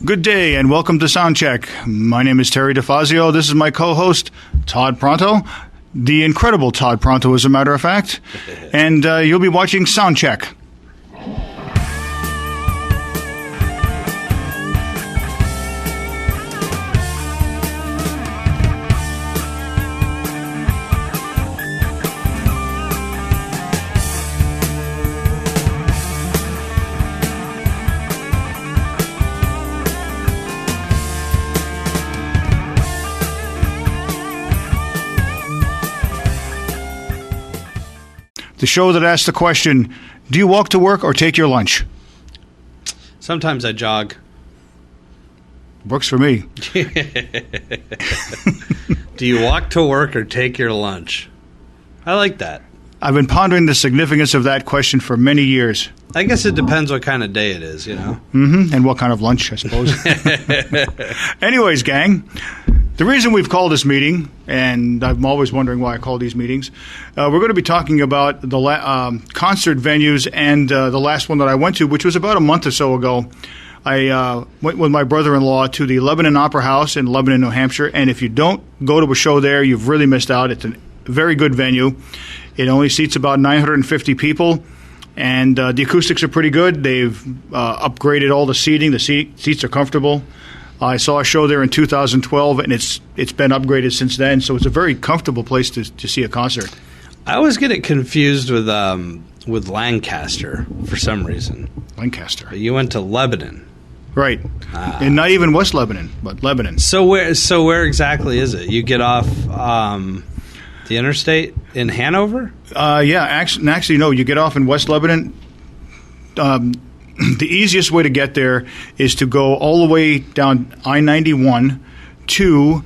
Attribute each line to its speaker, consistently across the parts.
Speaker 1: Good day and welcome to Soundcheck. My name is Terry Difazio. This is my co-host, Todd Pronto. The incredible Todd Pronto, as a matter of fact. And you'll be watching Soundcheck. The show that asks the question, do you walk to work or take your lunch?
Speaker 2: Sometimes I jog.
Speaker 1: Works for me.
Speaker 2: Do you walk to work or take your lunch? I like that.
Speaker 1: I've been pondering the significance of that question for many years.
Speaker 2: I guess it depends what kind of day it is, you know?
Speaker 1: Mm-hmm. And what kind of lunch, I suppose. Anyways, gang, the reason we've called this meeting, and I'm always wondering why I call these meetings, we're going to be talking about the concert venues, and the last one that I went to, which was about a month or so ago. I went with my brother-in-law to the Lebanon Opera House in Lebanon, New Hampshire, and if you don't go to a show there, you've really missed out. It's a very good venue. It only seats about 950 people, and the acoustics are pretty good. They've upgraded all the seating. The seats are comfortable. I saw a show there in 2012, and it's been upgraded since then, so it's a very comfortable place to see a concert.
Speaker 2: I always get it confused with Lancaster for some reason.
Speaker 1: Lancaster.
Speaker 2: But you went to Lebanon.
Speaker 1: Right. And not even West Lebanon, but Lebanon.
Speaker 2: So where exactly is it? You get off the interstate in Hanover?
Speaker 1: Yeah, actually, no. You get off in West Lebanon. The easiest way to get there is to go all the way down I-91 to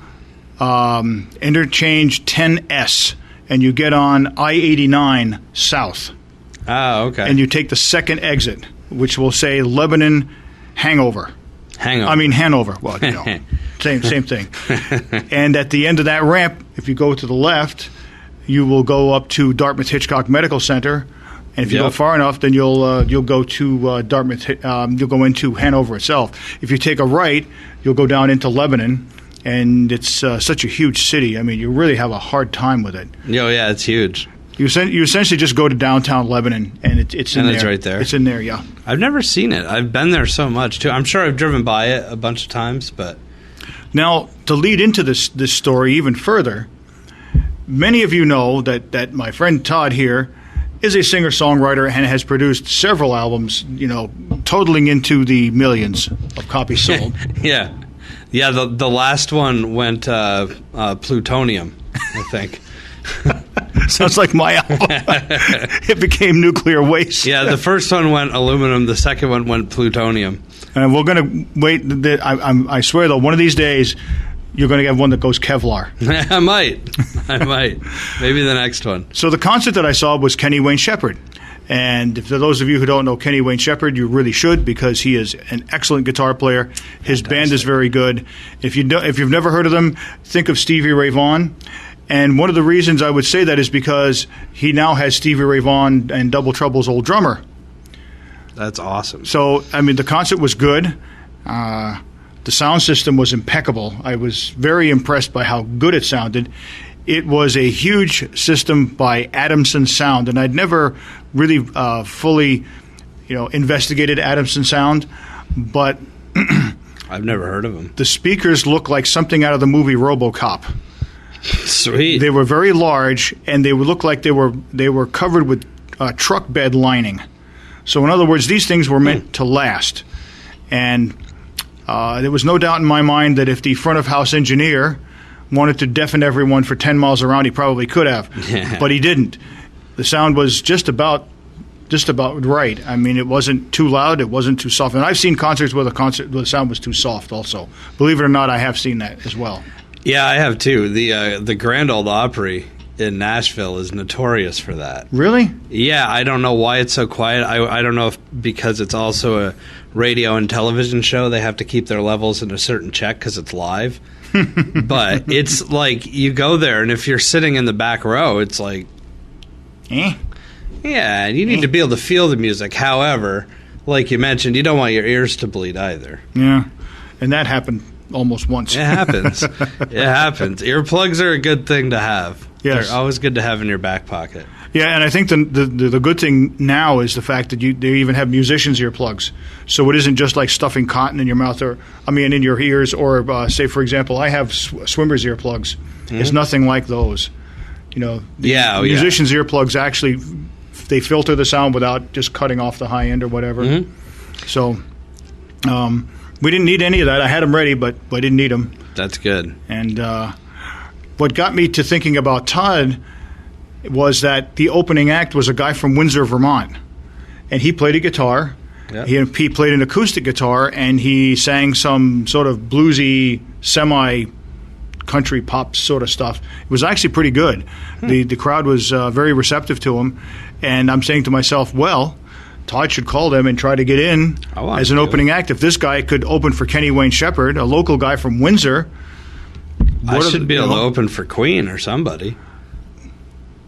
Speaker 1: interchange 10S, and you get on I-89 south.
Speaker 2: Oh, okay.
Speaker 1: And you take the second exit, which will say Lebanon Hangover. Hanover. Well, you know, same thing. And at the end of that ramp, if you go to the left, you will go up to Dartmouth Hitchcock Medical Center. And if you go far enough, then you'll go to Dartmouth. You'll go into Hanover itself. If you take a right, you'll go down into Lebanon, and it's such a huge city. I mean, you really have a hard time with it.
Speaker 2: Oh, yeah, it's huge.
Speaker 1: You essentially just go to downtown Lebanon, and it's in there.
Speaker 2: And it's right there.
Speaker 1: It's in there, yeah.
Speaker 2: I've never seen it. I've been there so much too. I'm sure I've driven by it a bunch of times, but
Speaker 1: now to lead into this story even further, many of you know that my friend Todd here is a singer-songwriter and has produced several albums, you know, totaling into the millions of copies sold.
Speaker 2: Yeah. The last one went plutonium, I think.
Speaker 1: Sounds like my album. It became Nuclear Waste.
Speaker 2: Yeah, the first one went aluminum. The second one went plutonium.
Speaker 1: And we're going to wait. I swear, though, one of these days, you're going to get one that goes Kevlar.
Speaker 2: I might. Maybe the next one.
Speaker 1: So the concert that I saw was Kenny Wayne Shepherd. And for those of you who don't know Kenny Wayne Shepherd, you really should, because he is an excellent guitar player. His band is very good. If you've never heard of them, think of Stevie Ray Vaughan. And one of the reasons I would say that is because he now has Stevie Ray Vaughan and Double Trouble's old drummer.
Speaker 2: That's awesome.
Speaker 1: So, I mean, the concert was good. The sound system was impeccable. I was very impressed by how good it sounded. It was a huge system by Adamson Sound, and I'd never really fully, investigated Adamson Sound, but
Speaker 2: I've never heard of them.
Speaker 1: The speakers look like something out of the movie RoboCop.
Speaker 2: Sweet.
Speaker 1: They were very large, and they would look like they were covered with truck bed lining. So, in other words, these things were meant to last, and there was no doubt in my mind that if the front of house engineer wanted to deafen everyone for 10 miles around, he probably could have, but he didn't. The sound was just about right. I mean, it wasn't too loud, it wasn't too soft. And I've seen concerts where the sound was too soft also. Believe it or not, I have seen that as well.
Speaker 2: Yeah, I have too. The Grand Ole Opry in Nashville is notorious for that.
Speaker 1: Really?
Speaker 2: Yeah, I don't know why it's so quiet. I don't know if because it's also a radio and television show, they have to keep their levels in a certain check because it's live. But it's like you go there, and if you're sitting in the back row, it's like, yeah, you need to be able to feel the music. However, like you mentioned, you don't want your ears to bleed either.
Speaker 1: Yeah. And that happened almost once.
Speaker 2: It happens. It happens. Earplugs are a good thing to have.
Speaker 1: Yes.
Speaker 2: They're always good to have in your back pocket.
Speaker 1: Yeah, and I think the good thing now is the fact that they even have musicians' earplugs. So it isn't just like stuffing cotton in your mouth in your ears, or say, for example, I have swimmers' earplugs. Mm-hmm. It's nothing like those. Musicians' earplugs actually, they filter the sound without just cutting off the high end or whatever. Mm-hmm. So we didn't need any of that. I had them ready, but I didn't need them.
Speaker 2: That's good.
Speaker 1: And what got me to thinking about Todd was that the opening act was a guy from Windsor, Vermont. And he played a guitar. Yep. He played an acoustic guitar, and he sang some sort of bluesy, semi-country pop sort of stuff. It was actually pretty good. The crowd was very receptive to him. And I'm saying to myself, well, Todd should call them and try to get in as an opening act. If this guy could open for Kenny Wayne Shepherd, a local guy from Windsor.
Speaker 2: I should be able to open for Queen or somebody.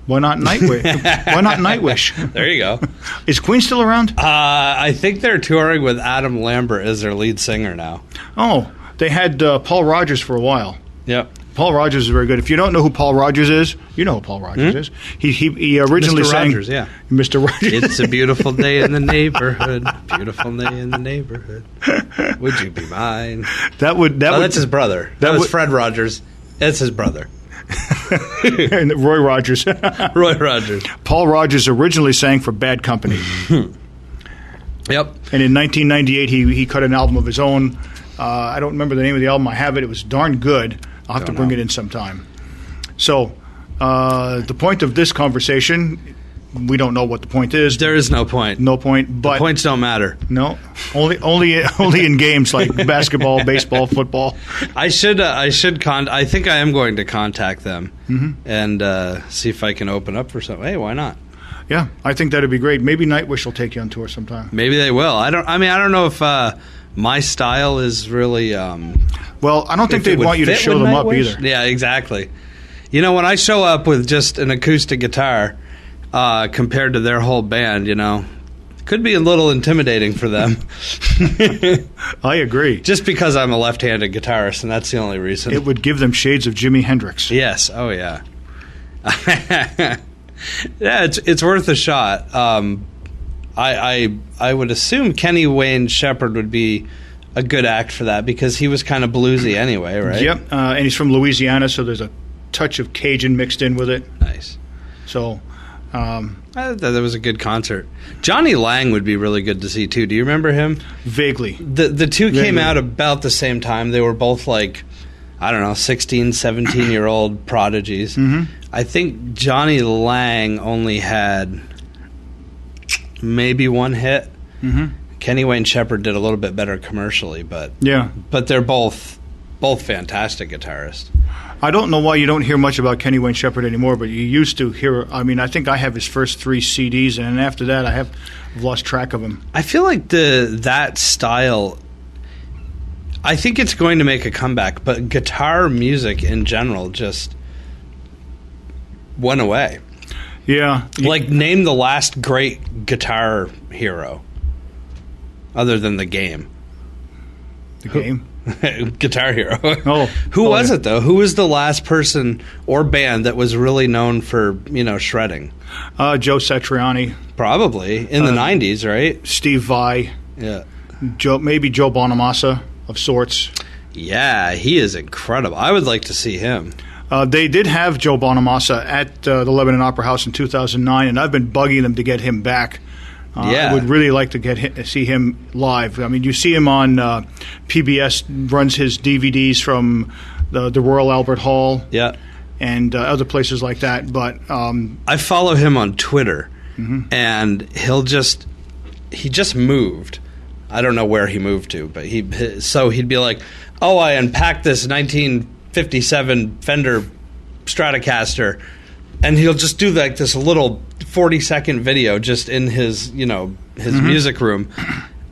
Speaker 1: Why not Nightwish? Why not Nightwish?
Speaker 2: There you go.
Speaker 1: Is Queen still around?
Speaker 2: I think they're touring with Adam Lambert as their lead singer now.
Speaker 1: Oh, they had Paul Rodgers for a while.
Speaker 2: Yep.
Speaker 1: Paul Rodgers is very good. If you don't know who Paul Rodgers is, you know who Paul Rodgers is. He originally sang...
Speaker 2: Mr. Rogers, yeah.
Speaker 1: Mr. Rogers.
Speaker 2: It's a beautiful day in the neighborhood. Beautiful day in the neighborhood. Would you be mine?
Speaker 1: That's
Speaker 2: his brother. That was Fred Rogers. That's his brother.
Speaker 1: And Roy Rogers.
Speaker 2: Roy Rogers.
Speaker 1: Paul Rodgers originally sang for Bad Company.
Speaker 2: Yep.
Speaker 1: And in 1998, he cut an album of his own. I don't remember the name of the album. I have it. It was darn good. I'll have to bring it in sometime. So the point of this conversation, we don't know what the point is.
Speaker 2: There is no point.
Speaker 1: No point. But
Speaker 2: the points don't matter.
Speaker 1: No, only in games like basketball, baseball, football.
Speaker 2: I think I am going to contact them and see if I can open up for something. Hey, why not?
Speaker 1: Yeah, I think that'd be great. Maybe Nightwish will take you on tour sometime.
Speaker 2: Maybe they will. I don't know if my style is really.
Speaker 1: Well, I don't think they'd want you to show them up either.
Speaker 2: Yeah, exactly. When I show up with just an acoustic guitar compared to their whole band, could be a little intimidating for them.
Speaker 1: I agree.
Speaker 2: Just because I'm a left-handed guitarist, and that's the only reason.
Speaker 1: It would give them shades of Jimi Hendrix.
Speaker 2: Yes. Oh, yeah. Yeah, it's worth a shot. I would assume Kenny Wayne Shepherd would be a good act for that because he was kind of bluesy anyway, right?
Speaker 1: Yep, and he's from Louisiana, so there's a touch of Cajun mixed in with it.
Speaker 2: Nice.
Speaker 1: So,
Speaker 2: that was a good concert. Johnny Lang would be really good to see too. Do you remember him?
Speaker 1: Vaguely.
Speaker 2: The two came out about the same time. They were both like, I don't know, 16, 17-year-old prodigies. Mm-hmm. I think Johnny Lang only had maybe one hit. Mm-hmm. Kenny Wayne Shepherd did a little bit better commercially, but they're both fantastic guitarists.
Speaker 1: I don't know why you don't hear much about Kenny Wayne Shepherd anymore, but you used to hear. I mean, I think I have his first 3 CDs, and after that, I've lost track of him.
Speaker 2: I feel like that style. I think it's going to make a comeback, but guitar music in general just went away.
Speaker 1: Yeah,
Speaker 2: like name the last great guitar hero. Other than the game.
Speaker 1: The game?
Speaker 2: Guitar Hero.
Speaker 1: Who
Speaker 2: was it, though? Who was the last person or band that was really known for, shredding?
Speaker 1: Joe Satriani.
Speaker 2: Probably. In the 90s, right?
Speaker 1: Steve Vai.
Speaker 2: Yeah.
Speaker 1: Maybe Joe Bonamassa of sorts.
Speaker 2: Yeah, he is incredible. I would like to see him.
Speaker 1: They did have Joe Bonamassa at the Lebanon Opera House in 2009, and I've been bugging them to get him back. I would really like to see him live. I mean, you see him on PBS, runs his DVDs from the Royal Albert Hall and other places like that. But
Speaker 2: I follow him on Twitter, and he just moved. I don't know where he moved to, but he'd be like, oh, I unpacked this 1957 Fender Stratocaster, and he'll just do like this little 40-second video just in his music room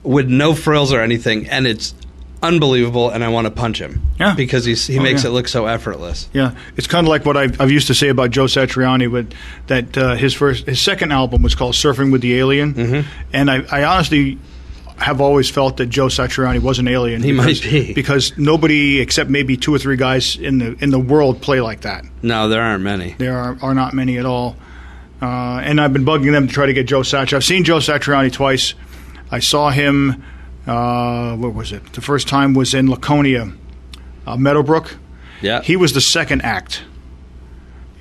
Speaker 2: with no frills or anything, and it's unbelievable, and I want to punch him because he makes it look so effortless.
Speaker 1: Yeah, it's kind of like what I've used to say about Joe Satriani, but that his second album was called Surfing with the Alien, and I honestly have always felt that Joe Satriani was an alien.
Speaker 2: He might be.
Speaker 1: Because nobody except maybe 2 or 3 guys in the world play like that.
Speaker 2: No, there aren't many.
Speaker 1: There are not many at all. And I've been bugging them to try to get Joe Satriani. I've seen Joe Satriani twice. I saw him, what was it? The first time was in Laconia, Meadowbrook.
Speaker 2: Yeah.
Speaker 1: He was the second act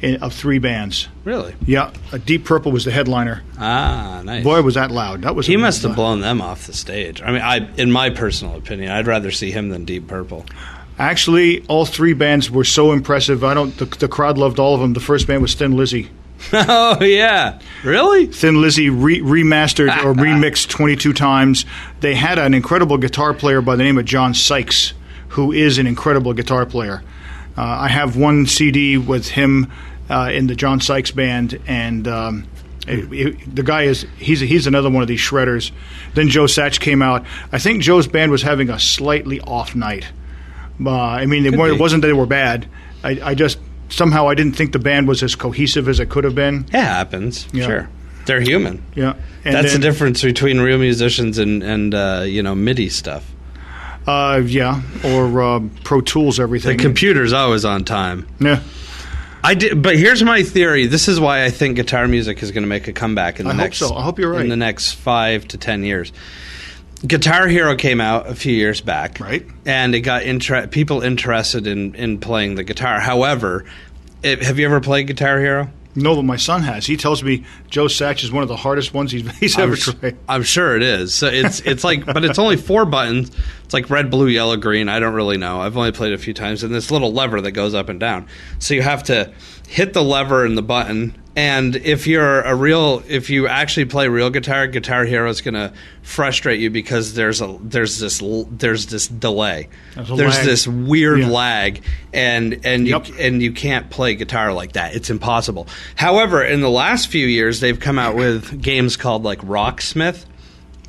Speaker 1: of 3 bands.
Speaker 2: Really?
Speaker 1: Yeah. Deep Purple was the headliner.
Speaker 2: Ah, nice.
Speaker 1: Boy, was that loud. That was.
Speaker 2: He must have blown them off the stage. I mean, in my personal opinion, I'd rather see him than Deep Purple.
Speaker 1: Actually, all 3 bands were so impressive. The crowd loved all of them. The first band was Thin Lizzy.
Speaker 2: Oh, yeah. Really?
Speaker 1: Thin Lizzy remastered or remixed 22 times. They had an incredible guitar player by the name of John Sykes, who is an incredible guitar player. I have one CD with him in the John Sykes band, and the guy he's another one of these shredders. Then Joe Satch came out. I think Joe's band was having a slightly off night. I mean, it wasn't that they were bad. I just somehow I didn't think the band was as cohesive as it could have been.
Speaker 2: It happens. Yeah. Sure. They're human.
Speaker 1: Yeah. And
Speaker 2: that's the difference between real musicians and MIDI stuff.
Speaker 1: Yeah, or Pro Tools, everything.
Speaker 2: The computer's always on time.
Speaker 1: Yeah.
Speaker 2: But here's my theory. This is why I think guitar music is going to make a comeback in the next.
Speaker 1: I hope so. I hope you're right.
Speaker 2: In the next 5 to 10 years. Guitar Hero came out a few years back,
Speaker 1: right?
Speaker 2: And it got people interested in playing the guitar. However, have you ever played Guitar Hero?
Speaker 1: No, but my son has. He tells me Joe Satch is one of the hardest ones he's ever tried.
Speaker 2: I'm sure it is. So it's like, but it's only 4 buttons. It's like red, blue, yellow, green. I don't really know. I've only played it a few times. And this little lever that goes up and down. So you have to hit the lever and the button. And if you actually play real guitar, Guitar Hero is going to frustrate you because there's this delay. There's this weird lag, and you can't play guitar like that. It's impossible. However, in the last few years, they've come out with games called like Rocksmith.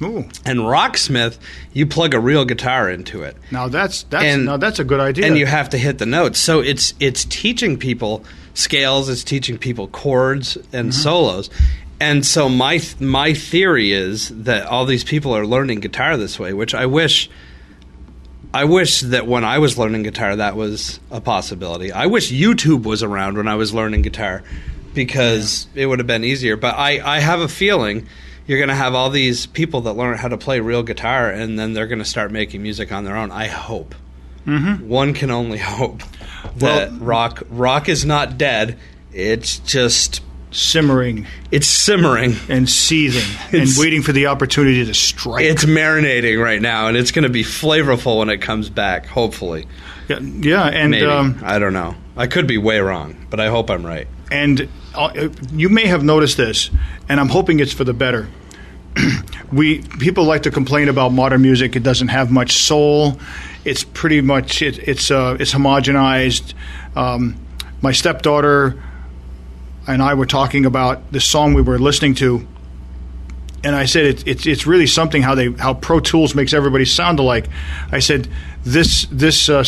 Speaker 1: Ooh.
Speaker 2: And Rocksmith, you plug a real guitar into it.
Speaker 1: Now that's a good idea.
Speaker 2: And you have to hit the notes. So it's teaching people scales, it's teaching people chords and solos. And so my theory is that all these people are learning guitar this way, which I wish that when I was learning guitar that was a possibility. I wish YouTube was around when I was learning guitar because it would have been easier. But I have a feeling you're going to have all these people that learn how to play real guitar, and then they're going to start making music on their own. I hope. One can only hope that rock is not dead. It's just
Speaker 1: simmering.
Speaker 2: It's simmering
Speaker 1: and seething and waiting for the opportunity to strike.
Speaker 2: It's marinating right now, and it's going to be flavorful when it comes back, hopefully.
Speaker 1: Yeah, and
Speaker 2: maybe. I don't know. I could be way wrong, but I hope I'm right.
Speaker 1: And you may have noticed this, and I'm hoping it's for the better. People like to complain about modern music. It doesn't have much soul. It's pretty much it's homogenized. My stepdaughter and I were talking about the song we were listening to, and I said it's really something how Pro Tools makes everybody sound alike. I said this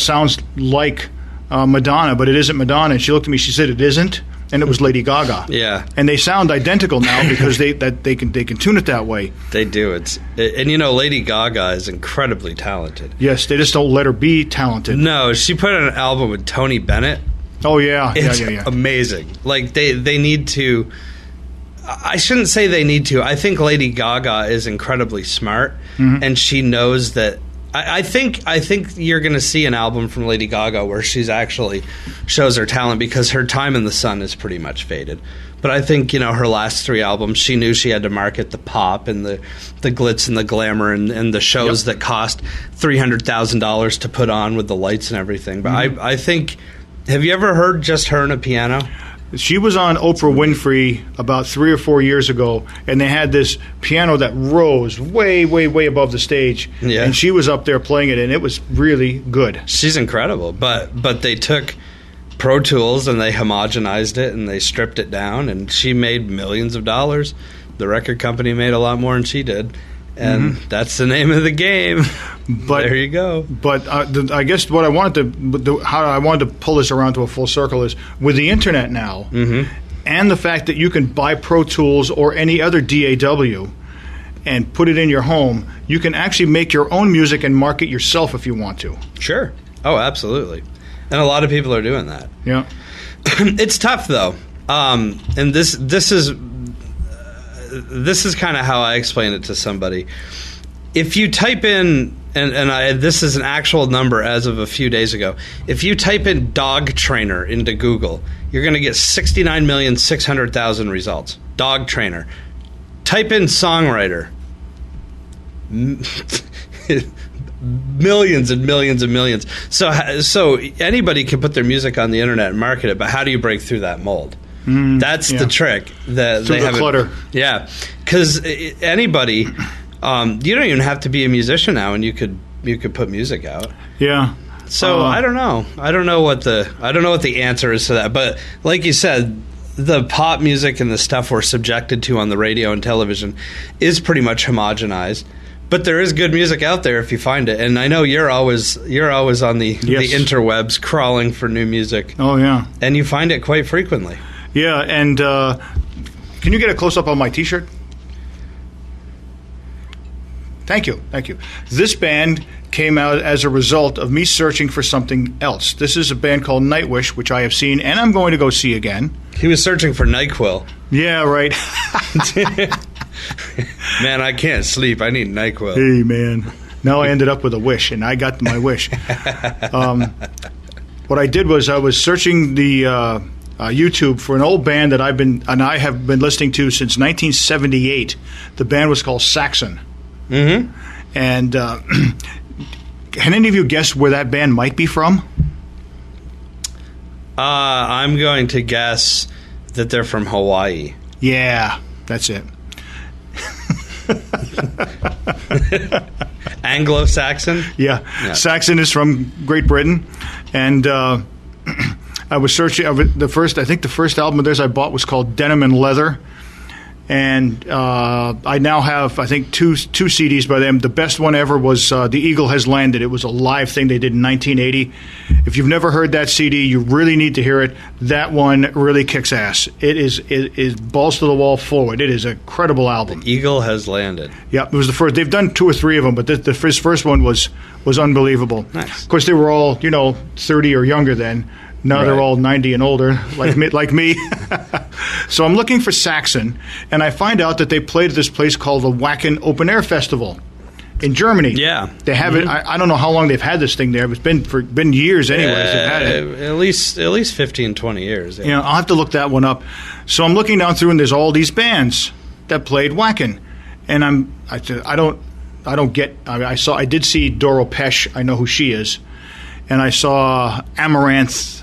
Speaker 1: sounds like Madonna, but it isn't Madonna. And she looked at me. She said it isn't. And it was Lady Gaga.
Speaker 2: Yeah,
Speaker 1: and they sound identical now because they can tune it that way.
Speaker 2: They do. And Lady Gaga is incredibly talented.
Speaker 1: Yes, they just don't let her be talented.
Speaker 2: No, she put out an album with Tony Bennett.
Speaker 1: Oh yeah,
Speaker 2: it's amazing. Like they need to. I shouldn't say they need to. I think Lady Gaga is incredibly smart, and she knows that. I think you're going to see an album from Lady Gaga where she's actually shows her talent because her time in the sun is pretty much faded. But I think, her last 3 albums, she knew she had to market the pop and the glitz and the glamour and the shows that cost $300,000 to put on with the lights and everything. But I think, have you ever heard just her and a piano?
Speaker 1: She was on Oprah Winfrey about 3 or 4 years ago, and they had this piano that rose way, way, way above the stage. Yeah. And she was up there playing it, and it was really good.
Speaker 2: She's incredible. But they took Pro Tools, and they homogenized it, and they stripped it down, and she made millions of dollars. The record company made a lot more than she did. And that's the name of the game. But there you go.
Speaker 1: But I guess what I wanted to pull this around to a full circle is with the internet now, and the fact that you can buy Pro Tools or any other DAW, and put it in your home, you can actually make your own music and market yourself if you want to.
Speaker 2: Sure. Oh, absolutely. And a lot of people are doing that.
Speaker 1: Yeah.
Speaker 2: It's tough, though. And this is kind of how I explain it to somebody. If you type in, this is an actual number as of a few days ago. If you type in dog trainer into Google, you're going to get 69,600,000 results. Dog trainer. Type in songwriter. Millions and millions and millions. So anybody can put their music on the internet and market it, but how do you break through that mold? That's the trick. That
Speaker 1: through
Speaker 2: they have
Speaker 1: clutter.
Speaker 2: Yeah, because anybody, you don't even have to be a musician now, and you could put music out.
Speaker 1: Yeah.
Speaker 2: So I don't know. I don't know what the answer is to that. But like you said, the pop music and the stuff we're subjected to on the radio and television is pretty much homogenized. But there is good music out there if you find it, and I know you're always on the interwebs crawling for new music.
Speaker 1: Oh yeah,
Speaker 2: and you find it quite frequently.
Speaker 1: Yeah, and can you get a close up on my T-shirt? Thank you. This band came out as a result of me searching for something else. This is a band called Nightwish, which I have seen, and I'm going to go see again.
Speaker 2: He was searching for NyQuil.
Speaker 1: Yeah, right.
Speaker 2: Man, I can't sleep. I need NyQuil.
Speaker 1: Hey, man. Now I ended up with a wish, and I got my wish. What I did was I was searching the YouTube for an old band that I have been listening to since 1978. The band was called Saxon. Mm-hmm. And can any of you guess where that band might be from?
Speaker 2: I'm going to guess that they're from Hawaii.
Speaker 1: Yeah, that's it.
Speaker 2: Anglo-Saxon?
Speaker 1: Yeah. Saxon is from Great Britain, and I was searching. The first album of theirs I bought was called Denim and Leather, and I now have, I think, two CDs by them. The best one ever was The Eagle Has Landed. It was a live thing they did in 1980. If you've never heard that CD, you really need to hear it. That one really kicks ass. It is balls to the wall forward. It is a credible album.
Speaker 2: The Eagle Has Landed.
Speaker 1: Yeah, it was the first. They've done 2 or 3 of them, but the first one was unbelievable.
Speaker 2: Nice.
Speaker 1: Of course, they were all 30 or younger then. Now they're all 90 and older, like me. So I'm looking for Saxon, and I find out that they played at this place called the Wacken Open Air Festival in Germany.
Speaker 2: Yeah.
Speaker 1: They have it. I don't know how long they've had this thing there. It's been years anyways. They've had it.
Speaker 2: At least 15, 20 years. Yeah.
Speaker 1: I'll have to look that one up. So I'm looking down through, and there's all these bands that played Wacken, and I did see Doro Pesh. I know who she is, and I saw Amaranth.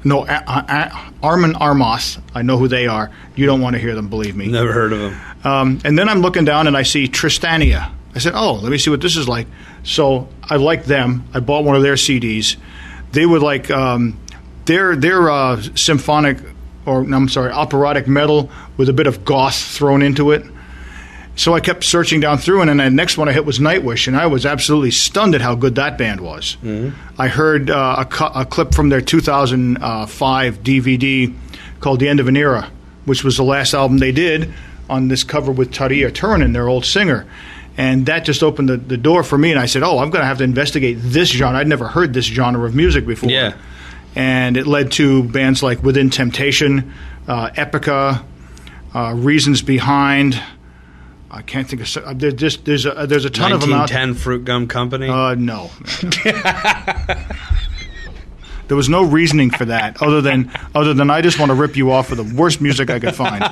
Speaker 1: No, Armin Armoth. I know who they are. You don't want to hear them, believe me.
Speaker 2: Never heard of them.
Speaker 1: And then I'm looking down and I see Tristania. I said, oh, let me see what this is like. So I liked them. I bought one of their CDs. They were like their symphonic, operatic metal with a bit of goth thrown into it. So I kept searching down through, and then the next one I hit was Nightwish, and I was absolutely stunned at how good that band was. Mm-hmm. I heard a clip from their 2005 DVD called The End of an Era, which was the last album they did, on this cover with Tarja Turunen, their old singer. And that just opened the door for me, and I said, oh, I'm going to have to investigate this genre. I'd never heard this genre of music before. Yeah. And it led to bands like Within Temptation, Epica, Reasons Behind. I can't think of. There's a ton of them out.
Speaker 2: 1910 Fruit Gum Company.
Speaker 1: No. There was no reasoning for that, other than I just want to rip you off for the worst music I could find.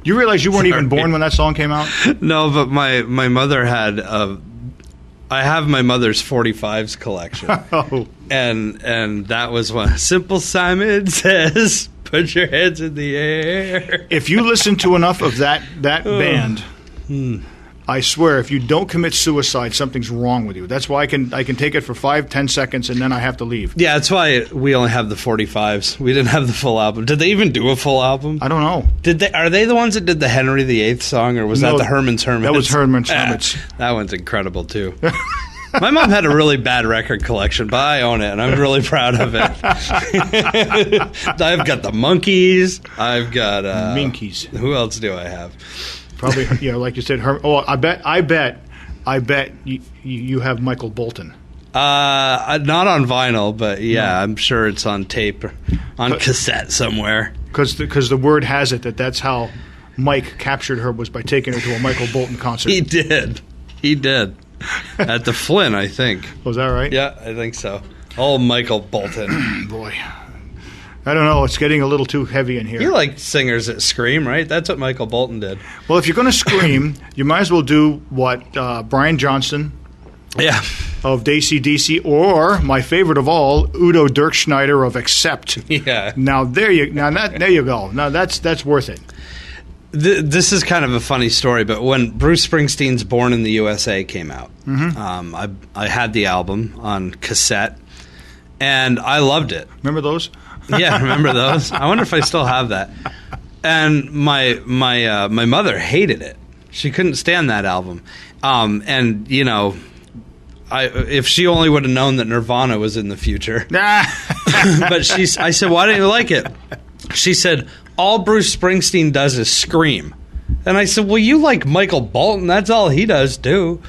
Speaker 1: You realize you weren't even born when that song came out?
Speaker 2: No, but my mother had. I have my mother's 45s collection.
Speaker 1: Oh.
Speaker 2: And that was one. Simple Simon Says, put your heads in the air.
Speaker 1: If you listen to enough of that band, I swear, if you don't commit suicide, something's wrong with you. That's why I can take it for 5-10 seconds and then I have to leave.
Speaker 2: Yeah, that's why we only have the 45s. We didn't have the full album. Did they even do a full album?
Speaker 1: I don't know.
Speaker 2: Are they the ones that did the Henry VIII song, or was that the Herman's Hermits?
Speaker 1: That was Herman's Hermits.
Speaker 2: That one's incredible too. My mom had a really bad record collection, but I own it, and I'm really proud of it. I've got the Monkees. I've got...
Speaker 1: Minkies.
Speaker 2: Who else do I have?
Speaker 1: Probably, like you said. I bet you have Michael Bolton.
Speaker 2: Not on vinyl, but yeah, I'm sure it's on tape or on cassette somewhere.
Speaker 1: Because the word has it that's how Mike captured her, was by taking her to a Michael Bolton concert.
Speaker 2: He did. At the Flynn, I think.
Speaker 1: Was that right?
Speaker 2: Yeah, I think so. Oh, Michael Bolton.
Speaker 1: Boy. I don't know. It's getting a little too heavy in here.
Speaker 2: You like singers that scream, right? That's what Michael Bolton did.
Speaker 1: Well, if you're going to scream, you might as well do what Brian Johnson of AC/DC, or my favorite of all, Udo Dirkschneider of Accept.
Speaker 2: Yeah.
Speaker 1: Now there you go. Now that's worth it.
Speaker 2: This is kind of a funny story, but when Bruce Springsteen's Born in the USA came out, I had the album on cassette, and I loved it.
Speaker 1: Remember those?
Speaker 2: Yeah, remember those? I wonder if I still have that. And my mother hated it. She couldn't stand that album. And if she only would have known that Nirvana was in the future. But I said, why don't you like it? She said, all Bruce Springsteen does is scream. And I said, well, you like Michael Bolton. That's all he does, too.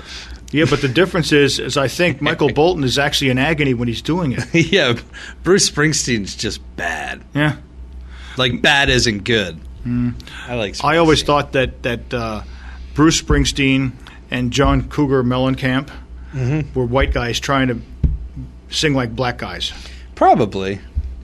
Speaker 1: Yeah, but the difference is I think Michael Bolton is actually in agony when he's doing it.
Speaker 2: Yeah, Bruce Springsteen's just bad.
Speaker 1: Yeah.
Speaker 2: Like, bad isn't good. I like Springsteen.
Speaker 1: I always thought that Bruce Springsteen and John Cougar Mellencamp were white guys trying to sing like black guys.
Speaker 2: Probably.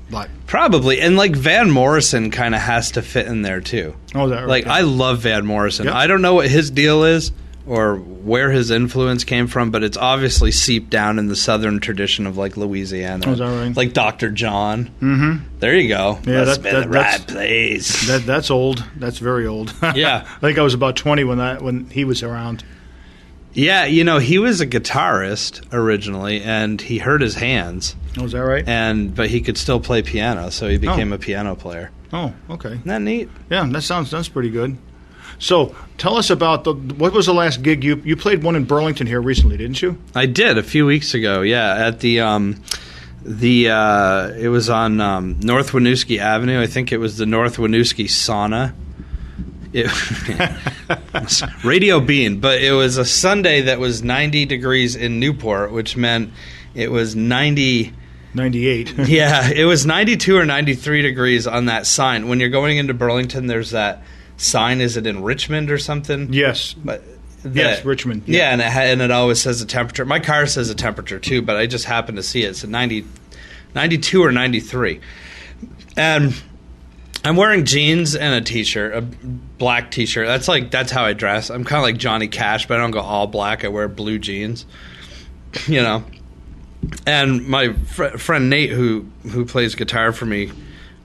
Speaker 1: But
Speaker 2: Probably. And, like, Van Morrison kind of has to fit in there, too.
Speaker 1: Oh, is that right?
Speaker 2: Like, I love Van Morrison.
Speaker 1: Yep.
Speaker 2: I don't know what his deal is or where his influence came from, but it's obviously seeped down in the southern tradition of, like, Louisiana.
Speaker 1: Oh, is that right?
Speaker 2: Like Dr. John.
Speaker 1: Mm-hmm.
Speaker 2: There you go.
Speaker 1: Yeah,
Speaker 2: Must be the right place.
Speaker 1: That's old. That's very old.
Speaker 2: Yeah.
Speaker 1: I think I was about 20 when he was around.
Speaker 2: Yeah, he was a guitarist originally, and he hurt his hands.
Speaker 1: Oh, is that right?
Speaker 2: But he could still play piano, so he became a piano player.
Speaker 1: Oh, okay.
Speaker 2: Isn't that neat?
Speaker 1: Yeah, that's pretty good. So, tell us about what was the last gig you played? One in Burlington here recently, didn't you?
Speaker 2: I did a few weeks ago. Yeah, at the it was on North Winooski Avenue. I think it was the North Winooski Sauna. Radio Bean, but it was a Sunday that was 90 degrees in Newport, which meant it was 98. Yeah, it was 92 or 93 degrees on that sign. When you're going into Burlington, there's that sign. Is it in Richmond or something?
Speaker 1: Yes. Yes, Richmond.
Speaker 2: Yeah, and it always says the temperature. My car says the temperature too, but I just happened to see it. It's 92 or 93. And I'm wearing jeans and a t-shirt, a black t-shirt. That's how I dress. I'm kind of like Johnny Cash, but I don't go all black. I wear blue jeans, And my friend Nate, who plays guitar for me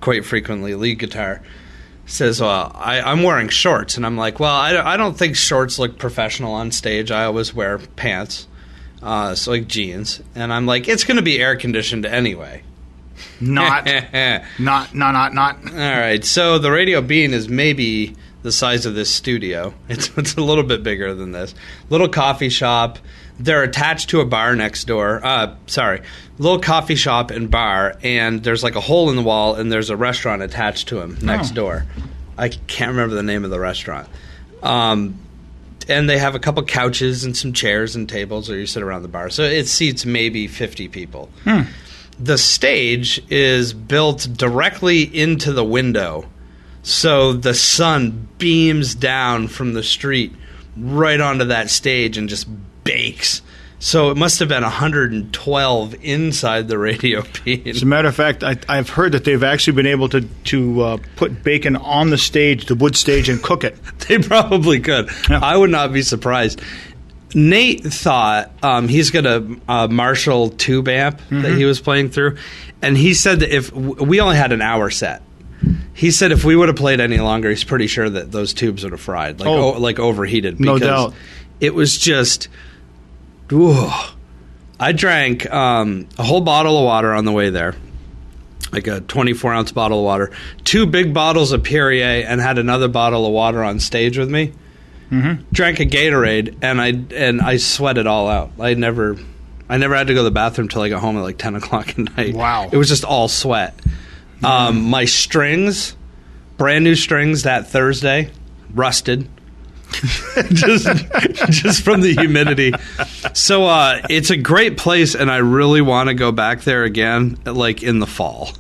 Speaker 2: quite frequently, lead guitar, says, well, I'm wearing shorts. And I'm like, well, I don't think shorts look professional on stage. I always wear pants, so like jeans. And I'm like, it's going to be air conditioned anyway.
Speaker 1: Not. All
Speaker 2: right, so the Radio Bean is maybe the size of this studio. It's a little bit bigger than this. Little coffee shop. They're attached to a bar next door. Little coffee shop and bar, and there's like a hole in the wall, and there's a restaurant attached to them next door. I can't remember the name of the restaurant. And they have a couple couches and some chairs and tables where you sit around the bar. So it seats maybe 50 people. The stage is built directly into the window, so the sun beams down from the street right onto that stage and just bakes. So it must have been 112 inside the Radio Bean.
Speaker 1: As a matter of fact, I've heard that they've actually been able to put bacon on the stage, the wood stage, and cook it.
Speaker 2: They probably could. Yeah. I would not be surprised. Nate thought he's got a Marshall tube amp that he was playing through, and he said that if we only had an hour set, he said if we would have played any longer, he's pretty sure that those tubes would have fried, like overheated.
Speaker 1: No doubt.
Speaker 2: It was just, I drank a whole bottle of water on the way there, like a 24-ounce bottle of water, 2 big bottles of Perrier, and had another bottle of water on stage with me. Drank a Gatorade, and I sweat it all out. I never had to go to the bathroom till I got home at like 10 o'clock at night.
Speaker 1: Wow.
Speaker 2: It was just all sweat. My strings, brand new strings that Thursday, rusted. just from the humidity. So it's a great place, and I really want to go back there again, like in the fall.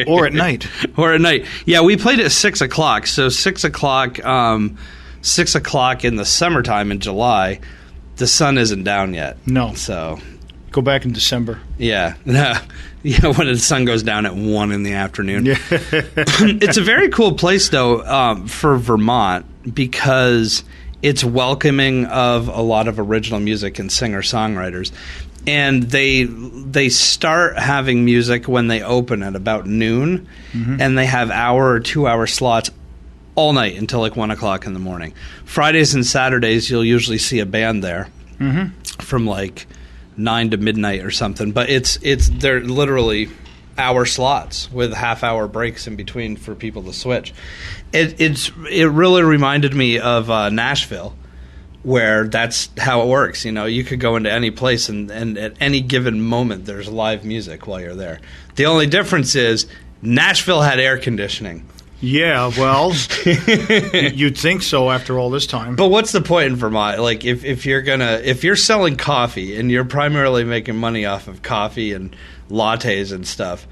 Speaker 1: Or at night.
Speaker 2: Or at night. Yeah, we played at 6 o'clock. So 6 o'clock, 6 o'clock in the summertime in July, the sun isn't down yet.
Speaker 1: No.
Speaker 2: So
Speaker 1: go back in December.
Speaker 2: Yeah. Yeah, when the sun goes down at 1 in the afternoon.
Speaker 1: Yeah.
Speaker 2: It's a very cool place, though, for Vermont, because it's welcoming of a lot of original music and singer-songwriters. And they start having music when they open at about noon, and they have hour or 2 hour slots all night until like 1 o'clock in the morning. Fridays and Saturdays, you'll usually see a band there from like 9 to midnight or something. But they're literally hour slots with half-hour breaks in between for people to switch. It really reminded me of Nashville, where that's how it works. You know, you could go into any place and at any given moment there's live music while you're there. The only difference is Nashville had air conditioning.
Speaker 1: Yeah, well, you'd think so after all this time.
Speaker 2: But what's the point in Vermont? Like, if you're selling coffee and you're primarily making money off of coffee and lattes and stuff,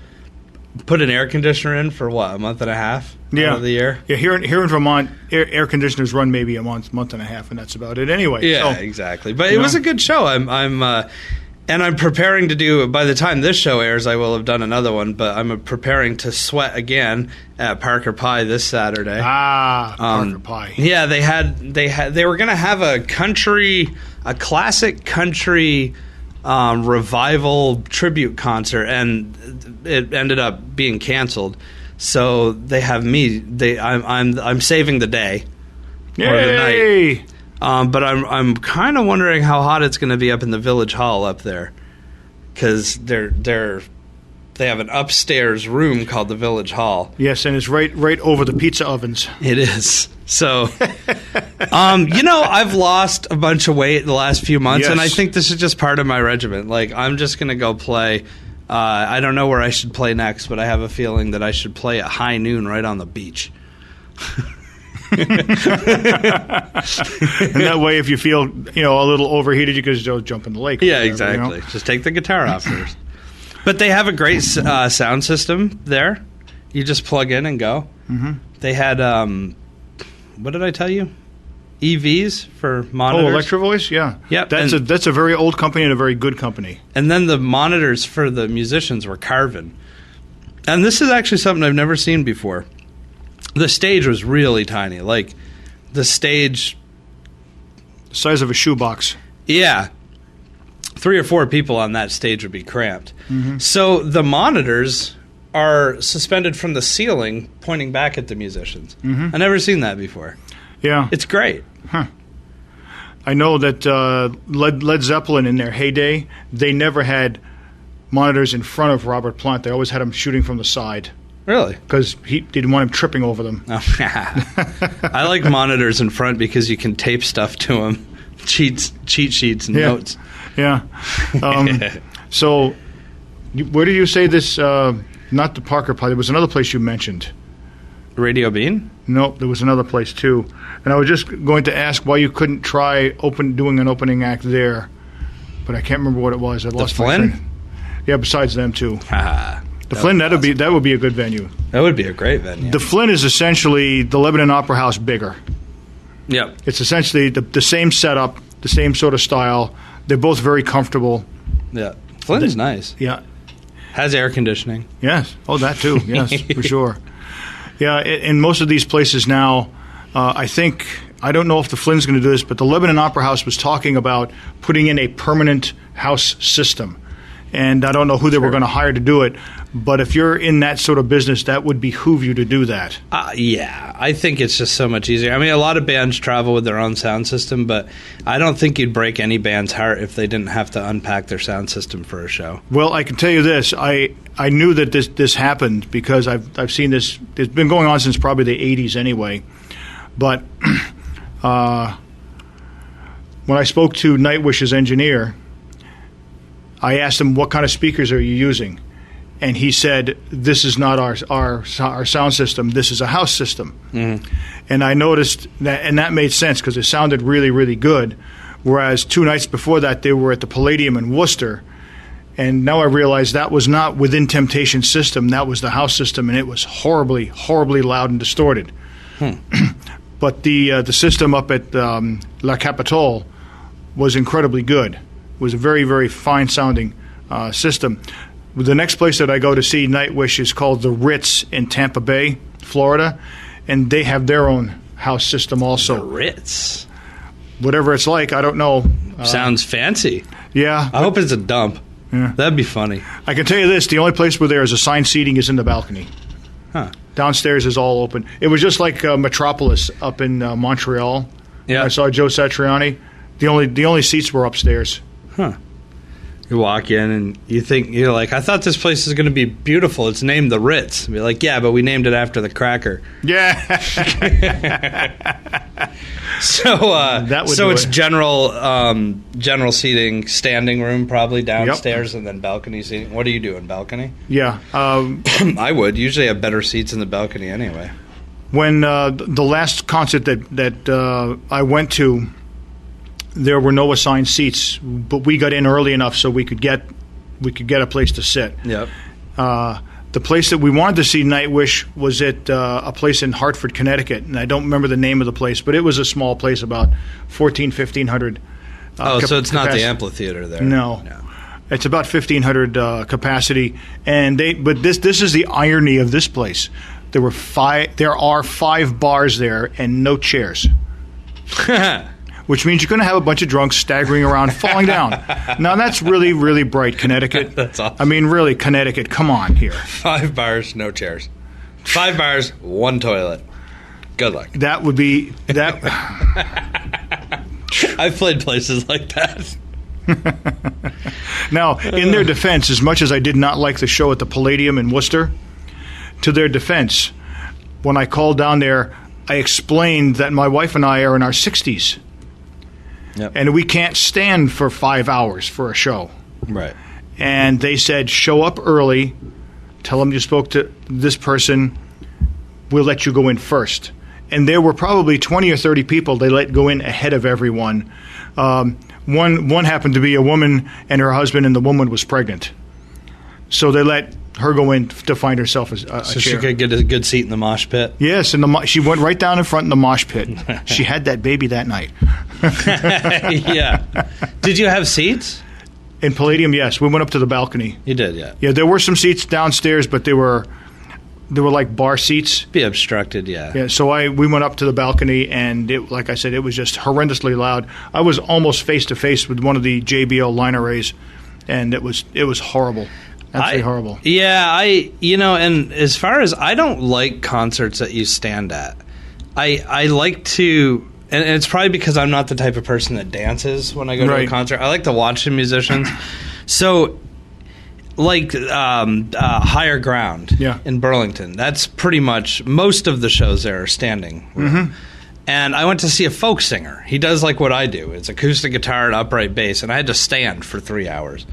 Speaker 2: put an air conditioner in for what, a month and a half out of the year?
Speaker 1: Yeah, here in Vermont, air conditioners run maybe a month and a half, and that's about it anyway.
Speaker 2: Yeah, so, exactly. But it was a good show. I'm preparing to do, by the time this show airs, I will have done another one, but I'm preparing to sweat again at Parker Pie this Saturday.
Speaker 1: Parker Pie.
Speaker 2: Yeah, they were going to have a classic country revival tribute concert, and it ended up being canceled. So they have me. I'm saving the day.
Speaker 1: Yay!
Speaker 2: Or the night. But I'm kind of wondering how hot it's going to be up in the Village Hall up there, because they have an upstairs room called the Village Hall.
Speaker 1: Yes, and it's right over the pizza ovens.
Speaker 2: It is. So, I've lost a bunch of weight in the last few months, and I think this is just part of my regimen. Like, I'm just going to go play. I don't know where I should play next, but I have a feeling that I should play at high noon right on the beach.
Speaker 1: And that way, if you feel a little overheated, you can just jump in the lake.
Speaker 2: Yeah, exactly. Just take the guitar off first. But they have a great sound system there. You just plug in and go. They had what did I tell you? EVs for monitors.
Speaker 1: Oh, Electro Voice, yeah.
Speaker 2: Yep.
Speaker 1: That's a very old company and a very good company.
Speaker 2: And then the monitors for the musicians were Carvin. And this is actually something I've never seen before. The stage was really tiny. Like, the stage...
Speaker 1: The size of a shoebox.
Speaker 2: Yeah. 3 or 4 people on that stage would be cramped. So the monitors are suspended from the ceiling, pointing back at the musicians. I've never seen that before.
Speaker 1: Yeah.
Speaker 2: It's great.
Speaker 1: Huh. I know that Led Zeppelin, in their heyday, they never had monitors in front of Robert Plant. They always had them shooting from the side.
Speaker 2: Really?
Speaker 1: Because he didn't want him tripping over them.
Speaker 2: I like monitors in front because you can tape stuff to them. Cheat sheets and notes.
Speaker 1: Yeah. So, where did you say this, not the Parker Pie, there was another place you mentioned.
Speaker 2: Radio Bean?
Speaker 1: No, there was another place too. And I was just going to ask why you couldn't try doing an opening act there. But I can't remember what it was. I lost my train. Yeah, besides them too. The Flynn, that would be a good venue.
Speaker 2: That would be a great venue.
Speaker 1: The Flynn is essentially the Lebanon Opera House bigger.
Speaker 2: Yep.
Speaker 1: It's essentially the same setup, the same sort of style. They're both very comfortable.
Speaker 2: Yeah. Flynn is nice.
Speaker 1: Yeah.
Speaker 2: Has air conditioning.
Speaker 1: Yes. Oh, that too. Yes, for sure. Yeah, in most of these places now, I don't know if the Flynn's going to do this, but the Lebanon Opera House was talking about putting in a permanent house system. And I don't know who they were going to hire to do it, but if you're in that sort of business, that would behoove you to do that.
Speaker 2: Yeah, I think it's just so much easier. I mean, a lot of bands travel with their own sound system, but I don't think you'd break any band's heart if they didn't have to unpack their sound system for a show. Well,
Speaker 1: I can tell you this. I knew that this happened because I've seen this. It's been going on since probably the 80s anyway. But when I spoke to Nightwish's engineer, I asked him, what kind of speakers are you using? and he said, "This is not our sound system. This is a house system." And I noticed that, and that made sense because it sounded really, really good. Whereas 2 nights before that, they were at the Palladium in Worcester, and now I realize that was not within Temptation's system. That was the house system, and it was horribly, horribly loud and distorted. But the system up at La Capitole was incredibly good. It was a very, very fine sounding system. The next place that I go to see Nightwish is called the Ritz in Tampa Bay, Florida, and they have their own house system also.
Speaker 2: The Ritz.
Speaker 1: Whatever it's like, I don't know.
Speaker 2: Sounds fancy.
Speaker 1: Yeah.
Speaker 2: I hope it's a dump.
Speaker 1: Yeah.
Speaker 2: That'd be funny.
Speaker 1: I can tell you this, the only place where there is assigned seating is in the balcony.
Speaker 2: Huh.
Speaker 1: Downstairs is all open. It was just like Metropolis up in Montreal.
Speaker 2: Yeah.
Speaker 1: I saw Joe Satriani. The only seats were upstairs.
Speaker 2: Huh. You walk in and you're like, I thought this place is going to be beautiful. It's named the Ritz. And be like, yeah, but we named it after the cracker.
Speaker 1: Yeah.
Speaker 2: So it's general seating, standing room probably downstairs, and then balcony seating. What do you do in balcony?
Speaker 1: Yeah.
Speaker 2: I would usually have better seats in the balcony anyway.
Speaker 1: When the last concert that I went to, there were no assigned seats, but we got in early enough so we could get a place to sit.
Speaker 2: Yep.
Speaker 1: The place that we wanted to see Nightwish was at a place in Hartford, Connecticut, and I don't remember the name of the place, but it was a small place, about 1,500.
Speaker 2: So it's not the amphitheater there.
Speaker 1: No. It's about 1,500 capacity, but this is the irony of this place. There are 5 bars there and no chairs. Which means you're going to have a bunch of drunks staggering around, falling down. Now, that's really, really bright, Connecticut.
Speaker 2: That's awesome.
Speaker 1: I mean, really, Connecticut, come on here.
Speaker 2: 5 bars, no chairs. 5 bars, 1 toilet. Good luck.
Speaker 1: That would be... that.
Speaker 2: I've played places like that.
Speaker 1: Now, in their defense, as much as I did not like the show at the Palladium in Worcester, to their defense, when I called down there, I explained that my wife and I are in our 60s.
Speaker 2: Yep.
Speaker 1: And we can't stand for 5 hours for a show.
Speaker 2: Right.
Speaker 1: And they said, show up early, tell them you spoke to this person, we'll let you go in first. And there were probably 20 or 30 people they let go in ahead of everyone. One happened to be a woman and her husband, and the woman was pregnant. So they let her go in to find herself a chair.
Speaker 2: So she could get a good seat in the mosh pit?
Speaker 1: Yes, and she went right down in front in the mosh pit. She had that baby that night.
Speaker 2: Yeah. Did you have seats?
Speaker 1: In Palladium, yes. We went up to the balcony.
Speaker 2: You did, yeah.
Speaker 1: Yeah, there were some seats downstairs, but they were like bar seats.
Speaker 2: Be obstructed, yeah.
Speaker 1: Yeah, so we went up to the balcony, and like I said, it was just horrendously loud. I was almost face to face with one of the JBL line arrays, and it was horrible. Absolutely horrible.
Speaker 2: Yeah, and as far as I don't like concerts that you stand at. I like to, and it's probably because I'm not the type of person that dances when I go to a concert. I like to watch the musicians. So, like Higher Ground in Burlington, that's pretty much most of the shows there are standing.
Speaker 1: Mm-hmm.
Speaker 2: And I went to see a folk singer. He does like what I do. It's acoustic guitar and upright bass, and I had to stand for 3 hours.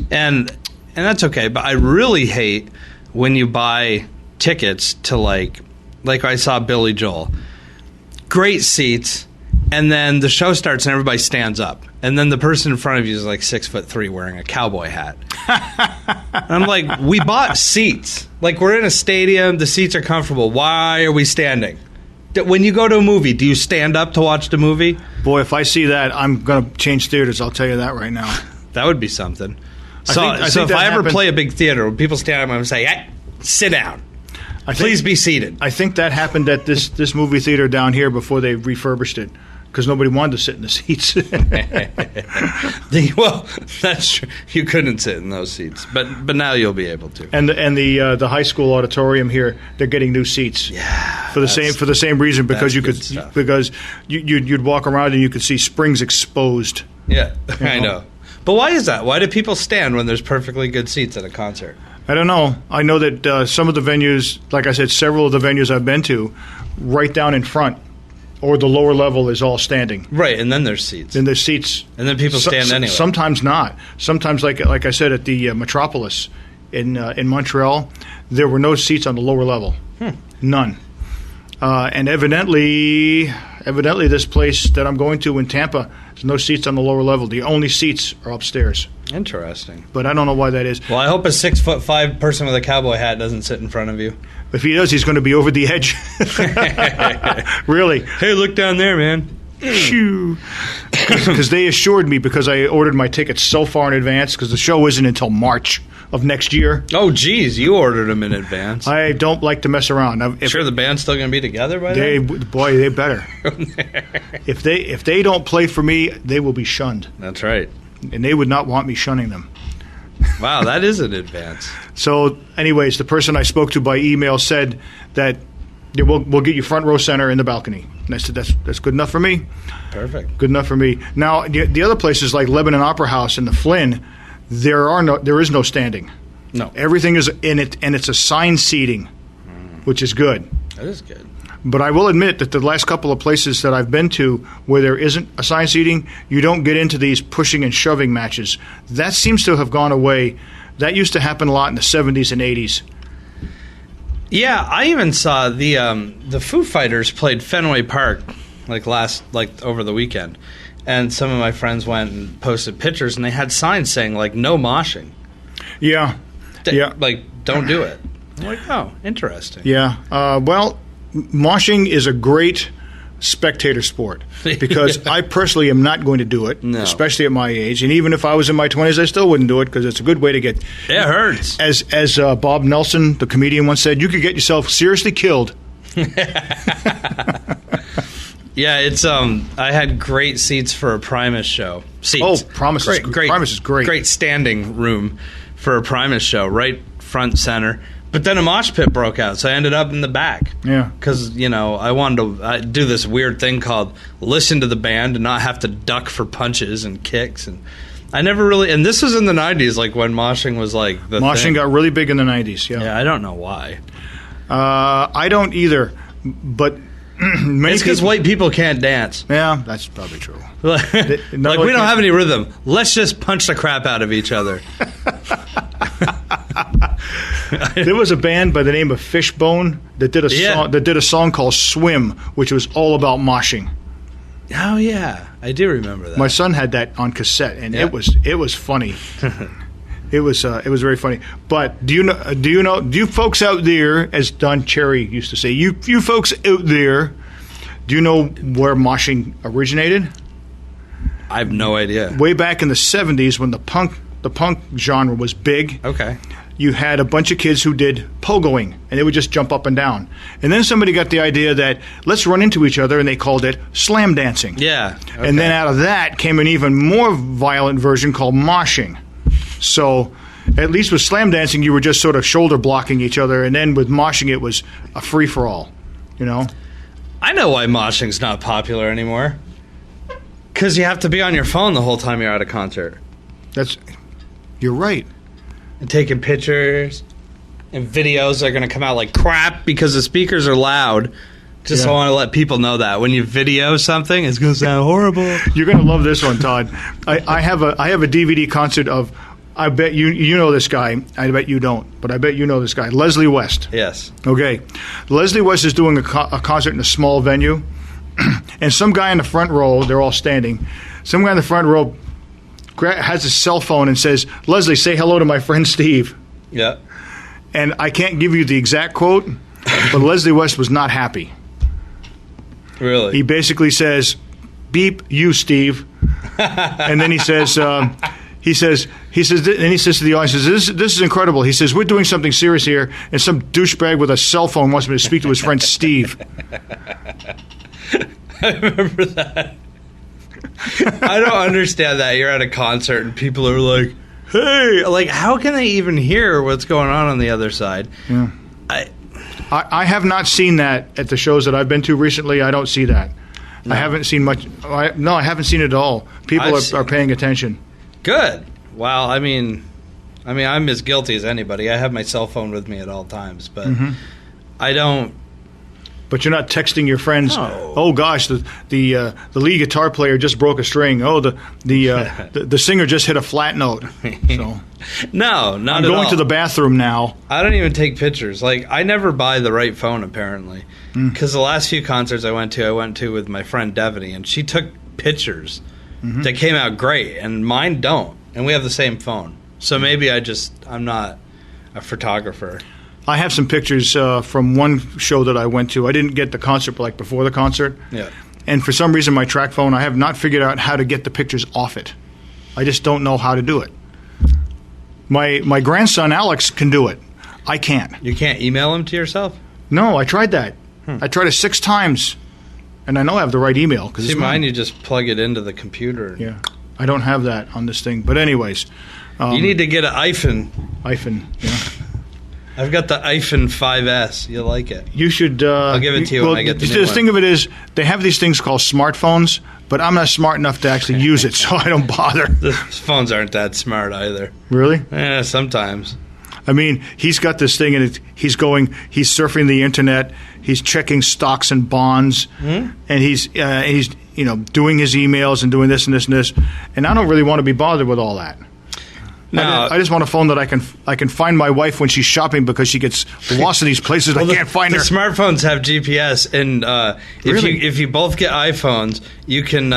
Speaker 2: And that's okay, but I really hate when you buy tickets to like I saw Billy Joel. Great seats, and then the show starts and everybody stands up. And then the person in front of you is like 6'3" wearing a cowboy hat. And I'm like, we bought seats. Like, we're in a stadium, the seats are comfortable. Why are we standing? When you go to a movie, do you stand up to watch the movie?
Speaker 1: Boy, if I see that, I'm going to change theaters, I'll tell you that right now.
Speaker 2: That would be something.
Speaker 1: I think
Speaker 2: if I ever play a big theater, when people stand up, I'm going to say, hey, sit down. Please be seated.
Speaker 1: I think that happened at this movie theater down here before they refurbished it, because nobody wanted to sit in the seats.
Speaker 2: Well, that's true. You couldn't sit in those seats, but now you'll be able to.
Speaker 1: And the high school auditorium here, they're getting new seats.
Speaker 2: Yeah,
Speaker 1: for the same reason, because you'd walk around and you could see springs exposed.
Speaker 2: Yeah, I know. But why is that? Why do people stand when there's perfectly good seats at a concert?
Speaker 1: I don't know. I know that some of the venues, like I said, several of the venues I've been to, right down in front, or the lower level is all standing.
Speaker 2: Right, and then there's seats.
Speaker 1: And there's seats.
Speaker 2: And then people stand anyway.
Speaker 1: Sometimes not. Sometimes, like I said, at the Metropolis in Montreal, there were no seats on the lower level. None. And evidently, this place that I'm going to in Tampa, there's no seats on the lower level. The only seats are upstairs.
Speaker 2: Interesting.
Speaker 1: But I don't know why that is.
Speaker 2: Well, I hope a 6'5" person with a cowboy hat doesn't sit in front of you.
Speaker 1: If he does, he's going to be over the edge. Really.
Speaker 2: Hey, look down there, man.
Speaker 1: Shoo. Because they assured me, because I ordered my tickets so far in advance, because the show isn't until March of next year.
Speaker 2: Oh, geez, you ordered them in advance.
Speaker 1: I don't like to mess around.
Speaker 2: Sure the band's still going to be together by then?
Speaker 1: Boy, they better. If they don't play for me, they will be shunned.
Speaker 2: That's right.
Speaker 1: And they would not want me shunning them.
Speaker 2: Wow, that is in advance.
Speaker 1: So, anyways, the person I spoke to by email said that we'll get you front row center in the balcony. And I said, that's good enough for me.
Speaker 2: Perfect. Good
Speaker 1: enough for me. Now, the other places like Lebanon Opera House and the Flynn, there is no standing.
Speaker 2: No.
Speaker 1: Everything is in it, and it's assigned seating, which is good.
Speaker 2: That is good.
Speaker 1: But I will admit that the last couple of places that I've been to where there isn't assigned seating, you don't get into these pushing and shoving matches. That seems to have gone away. That used to happen a lot in the 70s and 80s.
Speaker 2: Yeah, I even saw the Foo Fighters played Fenway Park over the weekend, and some of my friends went and posted pictures, and they had signs saying no moshing.
Speaker 1: Yeah,
Speaker 2: don't do it. I'm like, oh, interesting.
Speaker 1: Yeah, well, moshing is a great spectator sport because I personally am not going to do it, especially at my age. And even if I was in my 20s, I still wouldn't do it because it's a good way to get.
Speaker 2: It hurts.
Speaker 1: As Bob Nelson, the comedian, once said, you could get yourself seriously killed.
Speaker 2: Yeah, it's I had great seats for a Primus show. Seats.
Speaker 1: Oh, Primus is great.
Speaker 2: Great standing room for a Primus show, right front center. But then a mosh pit broke out, so I ended up in the back.
Speaker 1: Yeah.
Speaker 2: Because, I wanted to do this weird thing called listen to the band and not have to duck for punches and kicks. And I never really... And this was in the 90s, when moshing was, the
Speaker 1: moshing
Speaker 2: thing.
Speaker 1: got really big in the 90s, yeah.
Speaker 2: Yeah, I don't know why.
Speaker 1: I don't either, but...
Speaker 2: It's because white people can't dance.
Speaker 1: Yeah, that's probably true.
Speaker 2: We don't have any rhythm. Let's just punch the crap out of each other.
Speaker 1: There was a band by the name of Fishbone that did a song called "Swim," which was all about moshing.
Speaker 2: Oh yeah, I do remember that.
Speaker 1: My son had that on cassette, and it was funny. It was very funny. But do you folks out there, as Don Cherry used to say, you folks out there, do you know where moshing originated?
Speaker 2: I have no idea.
Speaker 1: Way back in the 70s when the punk genre was big.
Speaker 2: Okay.
Speaker 1: You had a bunch of kids who did pogoing, and they would just jump up and down. And then somebody got the idea that let's run into each other, and they called it slam dancing.
Speaker 2: Yeah. Okay.
Speaker 1: And then out of that came an even more violent version called moshing. So at least with slam dancing, you were just sort of shoulder blocking each other, and then with moshing, it was a free-for-all,
Speaker 2: I know why moshing's not popular anymore. Because you have to be on your phone the whole time you're at a concert.
Speaker 1: You're right.
Speaker 2: And taking pictures, and videos are going to come out like crap because the speakers are loud. I want to let people know that when you video something, it's going to sound horrible.
Speaker 1: You're going to love this one, Todd. I have a DVD concert of. I bet you know this guy. I bet you don't, but I bet you know this guy, Leslie West.
Speaker 2: Yes.
Speaker 1: Okay, Leslie West is doing a concert in a small venue, and some guy in the front row. They're all standing. Some guy in the front row has his cell phone and says, "Leslie, say hello to my friend Steve."
Speaker 2: Yeah.
Speaker 1: And I can't give you the exact quote, but Leslie West was not happy.
Speaker 2: Really?
Speaker 1: He basically says, "Beep you, Steve," and then he says, and he says to the audience, "This is incredible." He says, "We're doing something serious here, and some douchebag with a cell phone wants me to speak to his friend Steve."
Speaker 2: I remember that. I don't understand that. You're at a concert and people are like, hey, how can they even hear what's going on the other side?
Speaker 1: Yeah. I have not seen that at the shows that I've been to recently. I don't see that. No. I haven't seen much. I haven't seen it at all. People are paying attention.
Speaker 2: Good. Well, I mean, I'm as guilty as anybody. I have my cell phone with me at all times, but I don't.
Speaker 1: But you're not texting your friends.
Speaker 2: No.
Speaker 1: Oh gosh, the lead guitar player just broke a string. Oh, the singer just hit a flat note. So
Speaker 2: No, not
Speaker 1: I'm
Speaker 2: at all.
Speaker 1: going to the bathroom now.
Speaker 2: I don't even take pictures. Like, I never buy the right phone, apparently. Because the last few concerts I went to with my friend Devaney, and she took pictures that came out great, and mine don't. And we have the same phone. So maybe I'm not a photographer.
Speaker 1: I have some pictures from one show that I went to. I didn't get the concert, but like before the concert.
Speaker 2: Yeah.
Speaker 1: And for some reason, my track phone, I have not figured out how to get the pictures off it. I just don't know how to do it. My grandson, Alex, can do it. I can't.
Speaker 2: You can't email them to yourself?
Speaker 1: No, I tried that. I tried it 6 times. And I know I have the right email. Cause
Speaker 2: See,
Speaker 1: it's
Speaker 2: mine, you just plug it into the computer.
Speaker 1: Yeah. I don't have that on this thing. But anyways.
Speaker 2: You need to get an iPhone.
Speaker 1: Yeah.
Speaker 2: I've got the iPhone 5S. You'll like it.
Speaker 1: You should.
Speaker 2: I'll give it to you when I get the new
Speaker 1: The
Speaker 2: one.
Speaker 1: thing of it is, they have these things called smartphones, but I'm not smart enough to actually use it, so I don't bother.
Speaker 2: The phones aren't that smart either.
Speaker 1: Really?
Speaker 2: Yeah, sometimes.
Speaker 1: I mean, he's got this thing, and he's surfing the internet, he's checking stocks and bonds, and he's doing his emails and doing this and this and this, and I don't really want to be bothered with all that.
Speaker 2: No,
Speaker 1: I just want a phone that I can find my wife when she's shopping because she gets lost in these places. I can't find
Speaker 2: the
Speaker 1: her.
Speaker 2: smartphones have GPS, and
Speaker 1: Really?
Speaker 2: if you both get iPhones, you can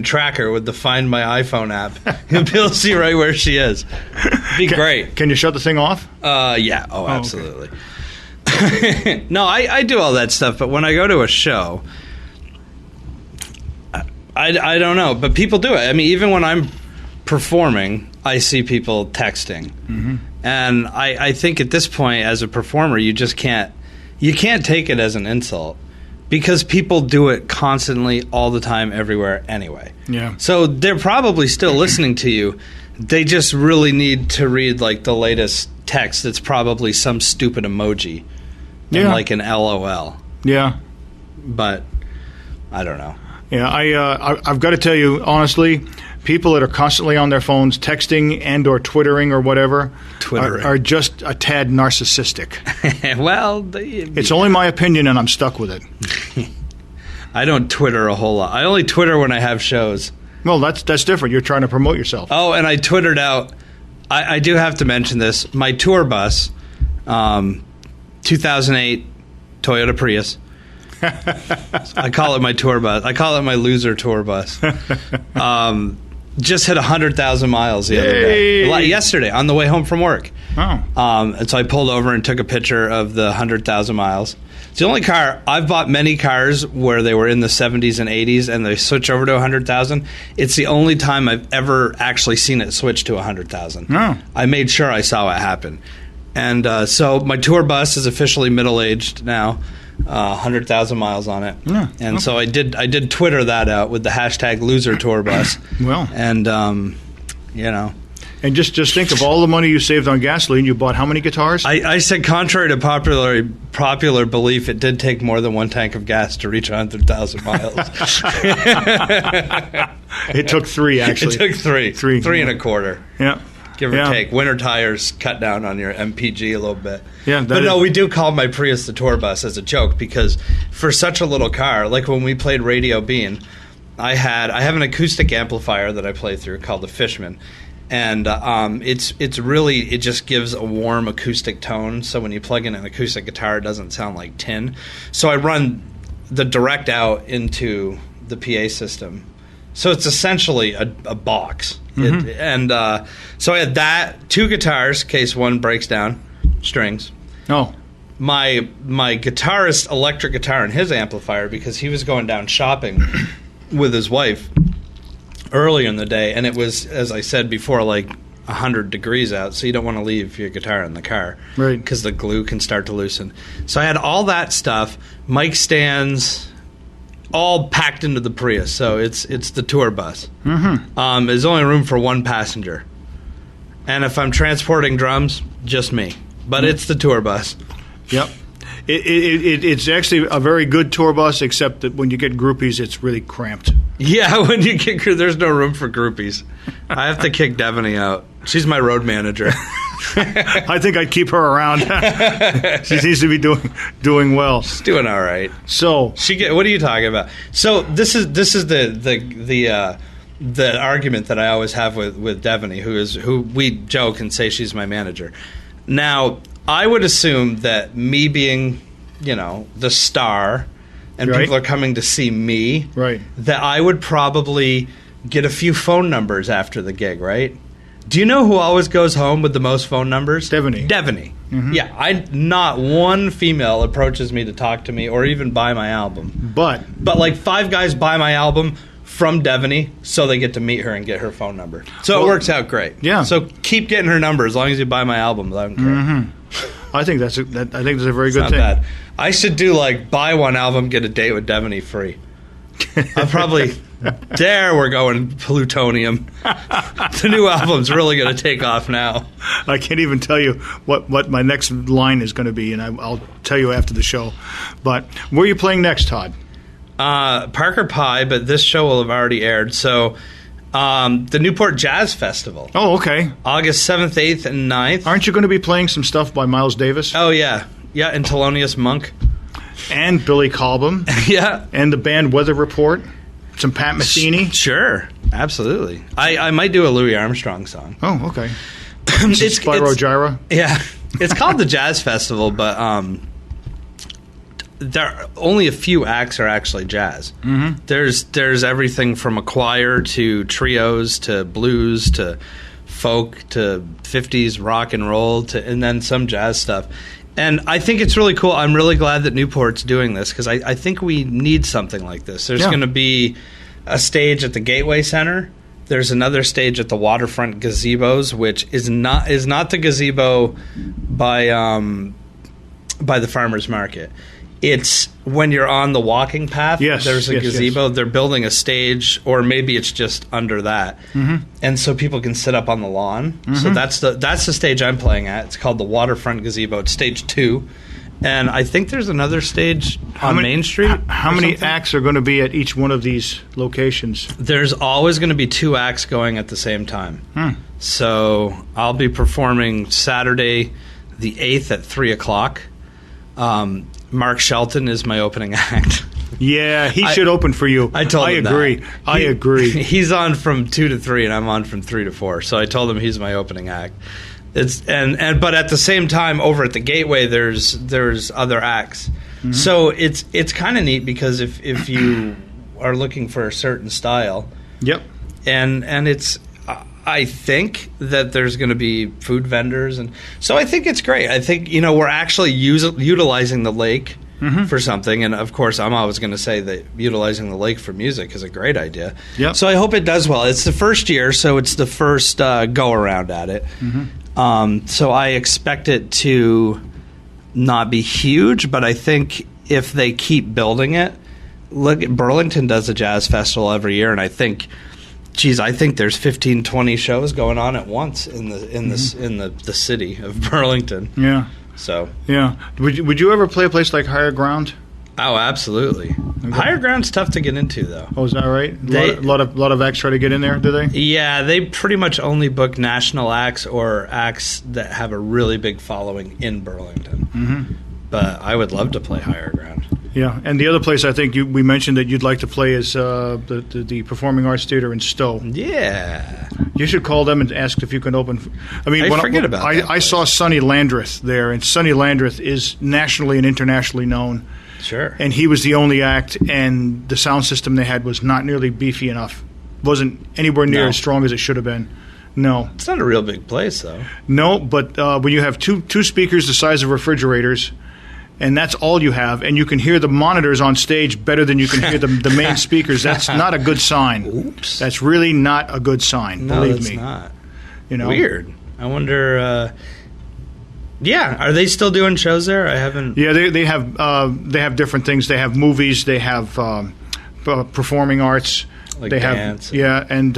Speaker 2: track her with the Find My iPhone app. You'll be able to see right where she is. Be great.
Speaker 1: Can you shut the thing off?
Speaker 2: Yeah. Oh, absolutely. No, I do all that stuff, but when I go to a show, I don't know, but people do it. I mean, even when I'm performing, I see people texting, and I think at this point, as a performer, you can't take it as an insult because people do it constantly, all the time, everywhere, anyway.
Speaker 1: Yeah.
Speaker 2: So they're probably still listening to you. They just really need to read like the latest text. That's probably some stupid emoji, and like an LOL.
Speaker 1: Yeah.
Speaker 2: But I don't know.
Speaker 1: Yeah, I've got to tell you honestly, people that are constantly on their phones texting and or twittering or whatever are just a tad narcissistic.
Speaker 2: Well,
Speaker 1: it's only my opinion, and I'm stuck with it.
Speaker 2: I don't Twitter a whole lot. I only Twitter when I have shows.
Speaker 1: Well, that's different. You're trying to promote yourself.
Speaker 2: Oh, and I Twittered out. I do have to mention this. My tour bus, 2008 Toyota Prius. I call it my tour bus. I call it my loser tour bus. Just hit 100,000 miles the other day. Yesterday on the way home from work.
Speaker 1: Oh.
Speaker 2: And so I pulled over and took a picture of the 100,000 miles. It's the only car. I've bought many cars where they were in the 70s and 80s and they switch over to 100,000. It's the only time I've ever actually seen it switch to 100,000.
Speaker 1: Oh.
Speaker 2: I made sure I saw it happen. And so my tour bus is officially middle-aged now. 100,000 miles on it.
Speaker 1: Yeah,
Speaker 2: and so I did Twitter that out with the hashtag loser tour bus.
Speaker 1: Well.
Speaker 2: And,
Speaker 1: And just think of all the money you saved on gasoline. You bought how many guitars?
Speaker 2: I said, contrary to popular belief, it did take more than one tank of gas to reach 100,000 miles.
Speaker 1: It took 3, actually.
Speaker 2: It took 3. 3 and a quarter.
Speaker 1: Yeah.
Speaker 2: Give or take. Winter tires cut down on your MPG a little bit.
Speaker 1: Yeah,
Speaker 2: but no, we do call my Prius the tour bus as a joke because for such a little car, like when we played Radio Bean, I have an acoustic amplifier that I play through called the Fishman. And it's really, it just gives a warm acoustic tone. So when you plug in an acoustic guitar, it doesn't sound like tin. So I run the direct out into the PA system. So it's essentially a box. So I had that, 2 guitars, in case one breaks down, strings.
Speaker 1: Oh.
Speaker 2: My guitarist electric guitar and his amplifier, because he was going down shopping with his wife earlier in the day, and it was, as I said before, like 100 degrees out, so you don't want to leave your guitar in the car.
Speaker 1: Right.
Speaker 2: Because the glue can start to loosen. So I had all that stuff, mic stands, all packed into the Prius, so it's the tour bus. There's only room for 1 passenger. And if I'm transporting drums, just me. But it's the tour bus.
Speaker 1: Yep. It's actually a very good tour bus, except that when you get groupies, it's really cramped.
Speaker 2: Yeah, when you kick her, there's no room for groupies. I have to kick Devaney out. She's my road manager.
Speaker 1: I think I'd keep her around. She seems to be doing well.
Speaker 2: She's doing all right.
Speaker 1: So
Speaker 2: What are you talking about? So this is the argument that I always have with Devaney, who we joke and say she's my manager. Now, I would assume that me being, the star, and
Speaker 1: right.
Speaker 2: people are coming to see me,
Speaker 1: right, that
Speaker 2: I would probably get a few phone numbers after the gig, right? Do you know who always goes home with the most phone numbers?
Speaker 1: Devaney.
Speaker 2: Mm-hmm. Yeah, not one female approaches me to talk to me or even buy my album. But like 5 guys buy my album from Devaney, so they get to meet her and get her phone number. So it works out great.
Speaker 1: Yeah.
Speaker 2: So keep getting her number as long as you buy my album. I don't care.
Speaker 1: Mm-hmm. I think that's a very good thing.
Speaker 2: Bad. I should do buy one album, get a date with Devaney free. I'm probably there. We're going plutonium. The new album's really going to take off now.
Speaker 1: I can't even tell you what my next line is going to be, and I'll tell you after the show. But where are you playing next, Todd?
Speaker 2: Parker Pie, but this show will have already aired. So the Newport Jazz Festival.
Speaker 1: Oh, okay.
Speaker 2: August 7th, 8th, and 9th.
Speaker 1: Aren't you going to be playing some stuff by Miles Davis?
Speaker 2: Oh, yeah. Yeah, and Thelonious Monk.
Speaker 1: And Billy Cobham.
Speaker 2: Yeah.
Speaker 1: And the band Weather Report. Some Pat Metheny.
Speaker 2: Sure. Absolutely. I might do a Louis Armstrong song.
Speaker 1: Oh, okay. It's Spyro Gyra.
Speaker 2: Yeah. It's called the Jazz Festival, but there are only a few acts are actually jazz. Mm-hmm. There's everything from a choir to trios to blues to folk to 50s rock and roll and then some jazz stuff. And I think it's really cool. I'm really glad that Newport's doing this because I think we need something like this. There's going to be a stage at the Gateway Center. There's another stage at the waterfront gazebos, which is not the gazebo by the farmers market. It's when you're on the walking path.
Speaker 1: Yes,
Speaker 2: there's a gazebo.
Speaker 1: Yes.
Speaker 2: They're building a stage, or maybe it's just under that, and so people can sit up on the lawn. Mm-hmm. So that's the stage I'm playing at. It's called the Waterfront Gazebo. It's stage 2, and I think there's another stage on Main Street.
Speaker 1: How many acts are going to be at each one of these locations?
Speaker 2: There's always going to be 2 acts going at the same time. So I'll be performing Saturday, the 8th at 3:00. Mark Shelton is my opening act.
Speaker 1: Yeah, he should open for you.
Speaker 2: I told him
Speaker 1: agree.
Speaker 2: That.
Speaker 1: I agree.
Speaker 2: He's on from 2 to 3, and I'm on from 3 to 4. So I told him he's my opening act. But at the same time, over at the Gateway, there's other acts. Mm-hmm. So it's kind of neat because if you are looking for a certain style,
Speaker 1: yep,
Speaker 2: and it's. I think that there's going to be food vendors, and so I think it's great. I think we're actually utilizing the lake for something, and of course, I'm always going to say that utilizing the lake for music is a great idea.
Speaker 1: Yep.
Speaker 2: So I hope it does well. It's the first year, so it's the first go around at it. Mm-hmm. So I expect it to not be huge, but I think if they keep building it, look, Burlington does a jazz festival every year, and I think there's 15, 20 shows going on at once in the city of Burlington.
Speaker 1: Yeah.
Speaker 2: So.
Speaker 1: Yeah. Would you ever play a place like Higher Ground?
Speaker 2: Oh, absolutely. Okay. Higher Ground's tough to get into, though.
Speaker 1: Oh, is that right? A lot of acts try to get in there, do they?
Speaker 2: Yeah, they pretty much only book national acts or acts that have a really big following in Burlington. Mm-hmm. But I would love to play Higher Ground.
Speaker 1: Yeah, and the other place I think we mentioned that you'd like to play is the Performing Arts Theater in Stowe.
Speaker 2: Yeah.
Speaker 1: You should call them and ask if you can open. I saw Sonny Landreth there, and Sonny Landreth is nationally and internationally known.
Speaker 2: Sure.
Speaker 1: And he was the only act, and the sound system they had was not nearly beefy enough. Wasn't anywhere near as strong as it should have been. No.
Speaker 2: It's not a real big place, though.
Speaker 1: No, but when you have two speakers the size of refrigerators, and that's all you have, and you can hear the monitors on stage better than you can hear the main speakers, that's not a good sign.
Speaker 2: Oops.
Speaker 1: That's really not a good sign, believe me.
Speaker 2: No, it's not. Weird. I wonder... are they still doing shows there? I haven't...
Speaker 1: Yeah, they have different things. They have movies. They have performing arts.
Speaker 2: Like
Speaker 1: they
Speaker 2: dance.
Speaker 1: And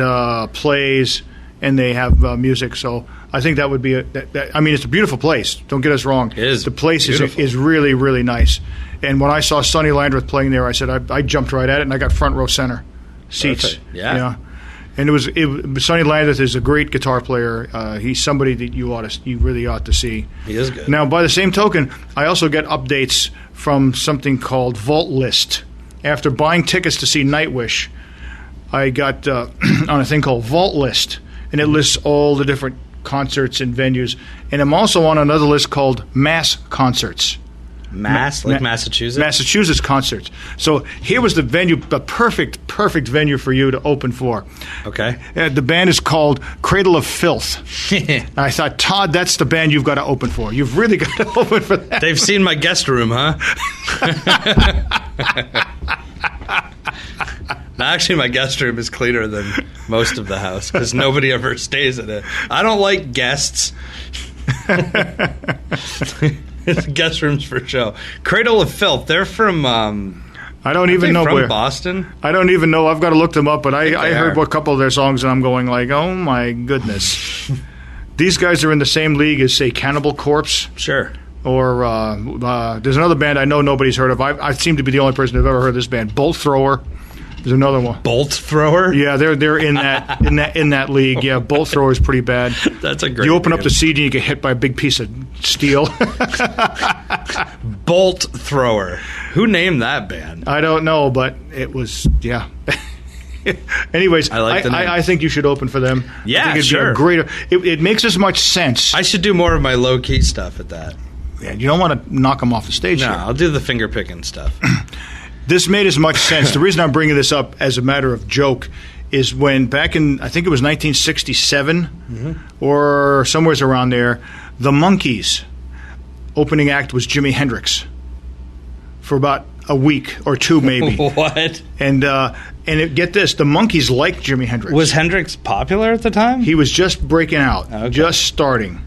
Speaker 1: plays, and they have music. So I think that would be it's a beautiful place. Don't get us wrong.
Speaker 2: It is.
Speaker 1: The place
Speaker 2: beautiful.
Speaker 1: is really, really nice. And when I saw Sonny Landreth playing there, I said I jumped right at it, and I got front row center seats.
Speaker 2: Perfect. Yeah.
Speaker 1: And Sonny Landreth is a great guitar player. He's somebody that you really ought to see.
Speaker 2: He is good.
Speaker 1: Now, by the same token, I also get updates from something called Vault List. After buying tickets to see Nightwish, I got on a thing called Vault List, and it lists all the different concerts and venues. And I'm also on another list called Mass Concerts.
Speaker 2: Massachusetts?
Speaker 1: Massachusetts concerts. So here was the venue, the perfect venue for you to open for.
Speaker 2: Okay.
Speaker 1: The band is called Cradle of Filth. I thought, Todd, that's the band you've got to open for. You've really got to open for that.
Speaker 2: They've seen my guest room, huh? Actually, my guest room is cleaner than most of the house because nobody ever stays in it. I don't like guests. Guest rooms for show. Cradle of Filth. They're from.
Speaker 1: I don't even know
Speaker 2: from
Speaker 1: where.
Speaker 2: Boston.
Speaker 1: I don't even know. I've got to look them up. But I heard a couple of their songs, and I'm going like, oh my goodness. These guys are in the same league as, say, Cannibal Corpse.
Speaker 2: Sure.
Speaker 1: Or there's another band I know nobody's heard of. I seem to be the only person who've ever heard of this band. Bolt Thrower. There's another one.
Speaker 2: Bolt Thrower?
Speaker 1: Yeah, they're in that league. Yeah, Bolt Thrower is pretty bad.
Speaker 2: That's a great.
Speaker 1: You open
Speaker 2: name.
Speaker 1: up the CD and you get hit by a big piece of steel.
Speaker 2: Bolt Thrower. Who named that band?
Speaker 1: I don't know, but it was Anyways, I think you should open for them.
Speaker 2: Yeah,
Speaker 1: I think it'd
Speaker 2: sure.
Speaker 1: Be a great. It makes as much sense.
Speaker 2: I should do more of my low key stuff at that.
Speaker 1: Yeah, you don't want to knock them off the stage.
Speaker 2: No,
Speaker 1: here.
Speaker 2: I'll do the finger picking stuff.
Speaker 1: This made as much sense. The reason I'm bringing this up as a matter of joke is when back in, I think it was 1967 or somewhere around there, the Monkees opening act was Jimi Hendrix for about a week or two maybe.
Speaker 2: What?
Speaker 1: And get this, the Monkees liked Jimi Hendrix.
Speaker 2: Was Hendrix popular at the time?
Speaker 1: He was just breaking out, just starting.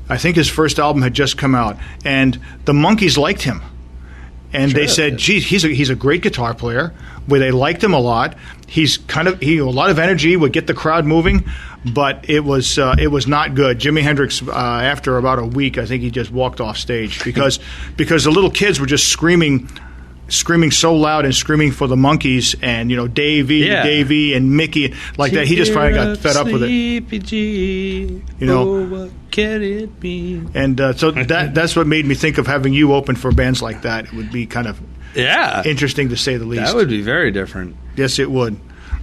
Speaker 1: I think his first album had just come out, and the Monkees liked him. And they said, "Gee, he's a great guitar player." Where they liked him a lot. He's a lot of energy, would get the crowd moving, but it was not good. Jimi Hendrix, after about a week, I think he just walked off stage because the little kids were just screaming so loud and screaming for the Monkees and Davey and Mickey like that. He just finally got fed up with it.
Speaker 2: What can it be?
Speaker 1: And so that's what made me think of having you open for bands like that. It would be kind of interesting to say the least.
Speaker 2: That would be very different.
Speaker 1: Yes, it would.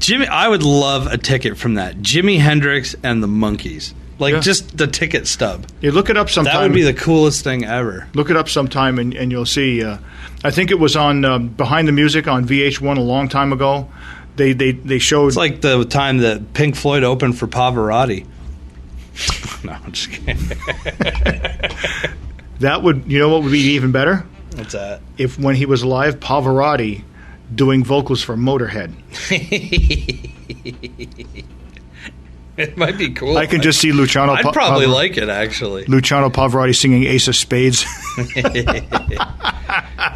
Speaker 2: I would love a ticket from that. Jimi Hendrix and the Monkees. Just the ticket stub.
Speaker 1: You look it up sometime.
Speaker 2: That would be the coolest thing ever.
Speaker 1: Look it up sometime and you'll see. I think it was on Behind the Music on VH1 a long time ago. They showed.
Speaker 2: It's like the time that Pink Floyd opened for Pavarotti. No, I'm just kidding.
Speaker 1: That would, what would be even better?
Speaker 2: What's that?
Speaker 1: If when he was alive, Pavarotti doing vocals for Motorhead.
Speaker 2: It might be cool.
Speaker 1: I can just see Luciano.
Speaker 2: I'd probably like it, actually.
Speaker 1: Luciano Pavarotti singing Ace of Spades.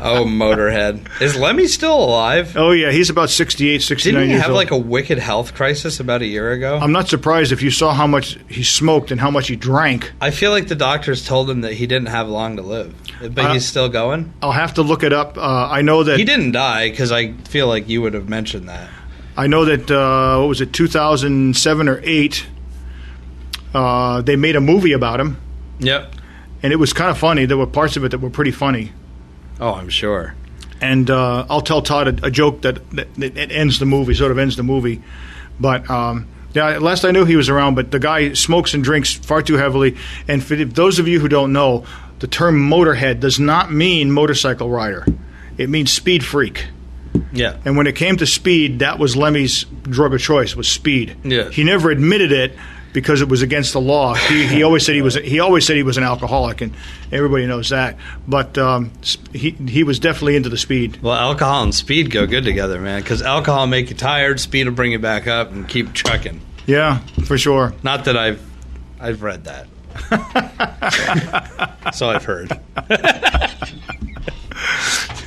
Speaker 2: Oh, Motorhead. Is Lemmy still alive?
Speaker 1: Oh, yeah. He's about 68, 69
Speaker 2: Didn't he
Speaker 1: years
Speaker 2: have
Speaker 1: old.
Speaker 2: a wicked health crisis about a year ago?
Speaker 1: I'm not surprised if you saw how much he smoked and how much he drank.
Speaker 2: I feel like the doctors told him that he didn't have long to live. But he's still going?
Speaker 1: I'll have to look it up. I know that...
Speaker 2: He didn't die, because I feel like you would have mentioned that.
Speaker 1: I know that, 2007 or 8, they made a movie about him.
Speaker 2: Yep.
Speaker 1: And it was kind of funny. There were parts of it that were pretty funny.
Speaker 2: Oh, I'm sure.
Speaker 1: And I'll tell Todd a joke that ends the movie, sort of ends the movie. But, last I knew he was around, but the guy smokes and drinks far too heavily. And for those of you who don't know, the term motorhead does not mean motorcycle rider. It means speed freak.
Speaker 2: Yeah.
Speaker 1: And when it came to speed, that was Lemmy's drug of choice, was speed.
Speaker 2: Yeah.
Speaker 1: He never admitted it because it was against the law. He always said he was an alcoholic, and everybody knows that. But he was definitely into the speed.
Speaker 2: Well, alcohol and speed go good together, man, because alcohol make you tired, speed will bring you back up and keep trucking.
Speaker 1: Yeah, for sure.
Speaker 2: Not that I've read that. So I've heard.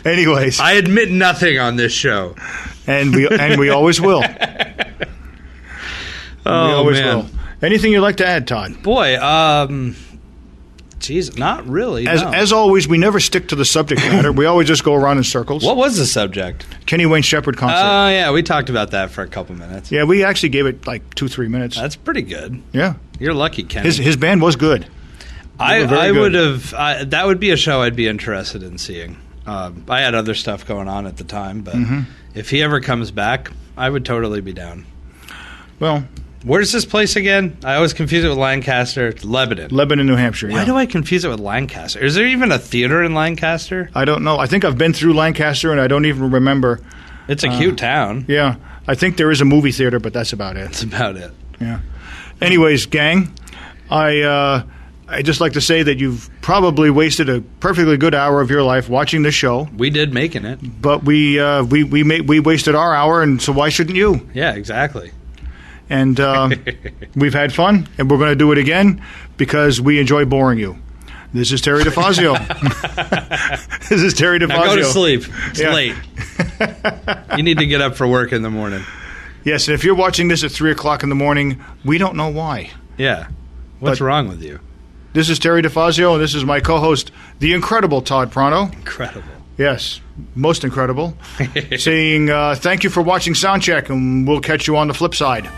Speaker 1: Anyways,
Speaker 2: I admit nothing on this show,
Speaker 1: and we always will.
Speaker 2: Oh, man.
Speaker 1: Anything you'd like to add, Todd?
Speaker 2: Boy, Jeez, not really.
Speaker 1: As always, we never stick to the subject matter. We always just go around in circles.
Speaker 2: What was the subject?
Speaker 1: Kenny Wayne Shepherd concert.
Speaker 2: Oh, yeah, we talked about that for a couple minutes.
Speaker 1: Yeah, we actually gave it like 2-3 minutes.
Speaker 2: That's pretty good.
Speaker 1: Yeah.
Speaker 2: You're lucky, Kenny.
Speaker 1: His band was good.
Speaker 2: I would have. That would be a show I'd be interested in seeing. I had other stuff going on at the time, but if he ever comes back, I would totally be down.
Speaker 1: Well,
Speaker 2: where's this place again? I always confuse it with Lancaster. It's Lebanon.
Speaker 1: Lebanon, New Hampshire.
Speaker 2: Why do I confuse it with Lancaster? Is there even a theater in Lancaster?
Speaker 1: I don't know. I think I've been through Lancaster, and I don't even remember.
Speaker 2: It's a cute town.
Speaker 1: Yeah. I think there is a movie theater, but that's about it.
Speaker 2: That's about it.
Speaker 1: Yeah. Anyways, gang, I just like to say that you've probably wasted a perfectly good hour of your life watching this show.
Speaker 2: We did making it.
Speaker 1: But we wasted our hour, and so why shouldn't you?
Speaker 2: Yeah, exactly.
Speaker 1: And we've had fun, and we're going to do it again because we enjoy boring you. This is Terry Difazio. This is Terry Difazio.
Speaker 2: Now go to sleep. It's late. You need to get up for work in the morning.
Speaker 1: Yes, and if you're watching this at 3 o'clock in the morning, we don't know why.
Speaker 2: Yeah. What's wrong with you?
Speaker 1: This is Terry Difazio, and this is my co-host, the incredible Todd Pronto.
Speaker 2: Incredible.
Speaker 1: Yes, most incredible. Saying thank you for watching Soundcheck, and we'll catch you on the flip side.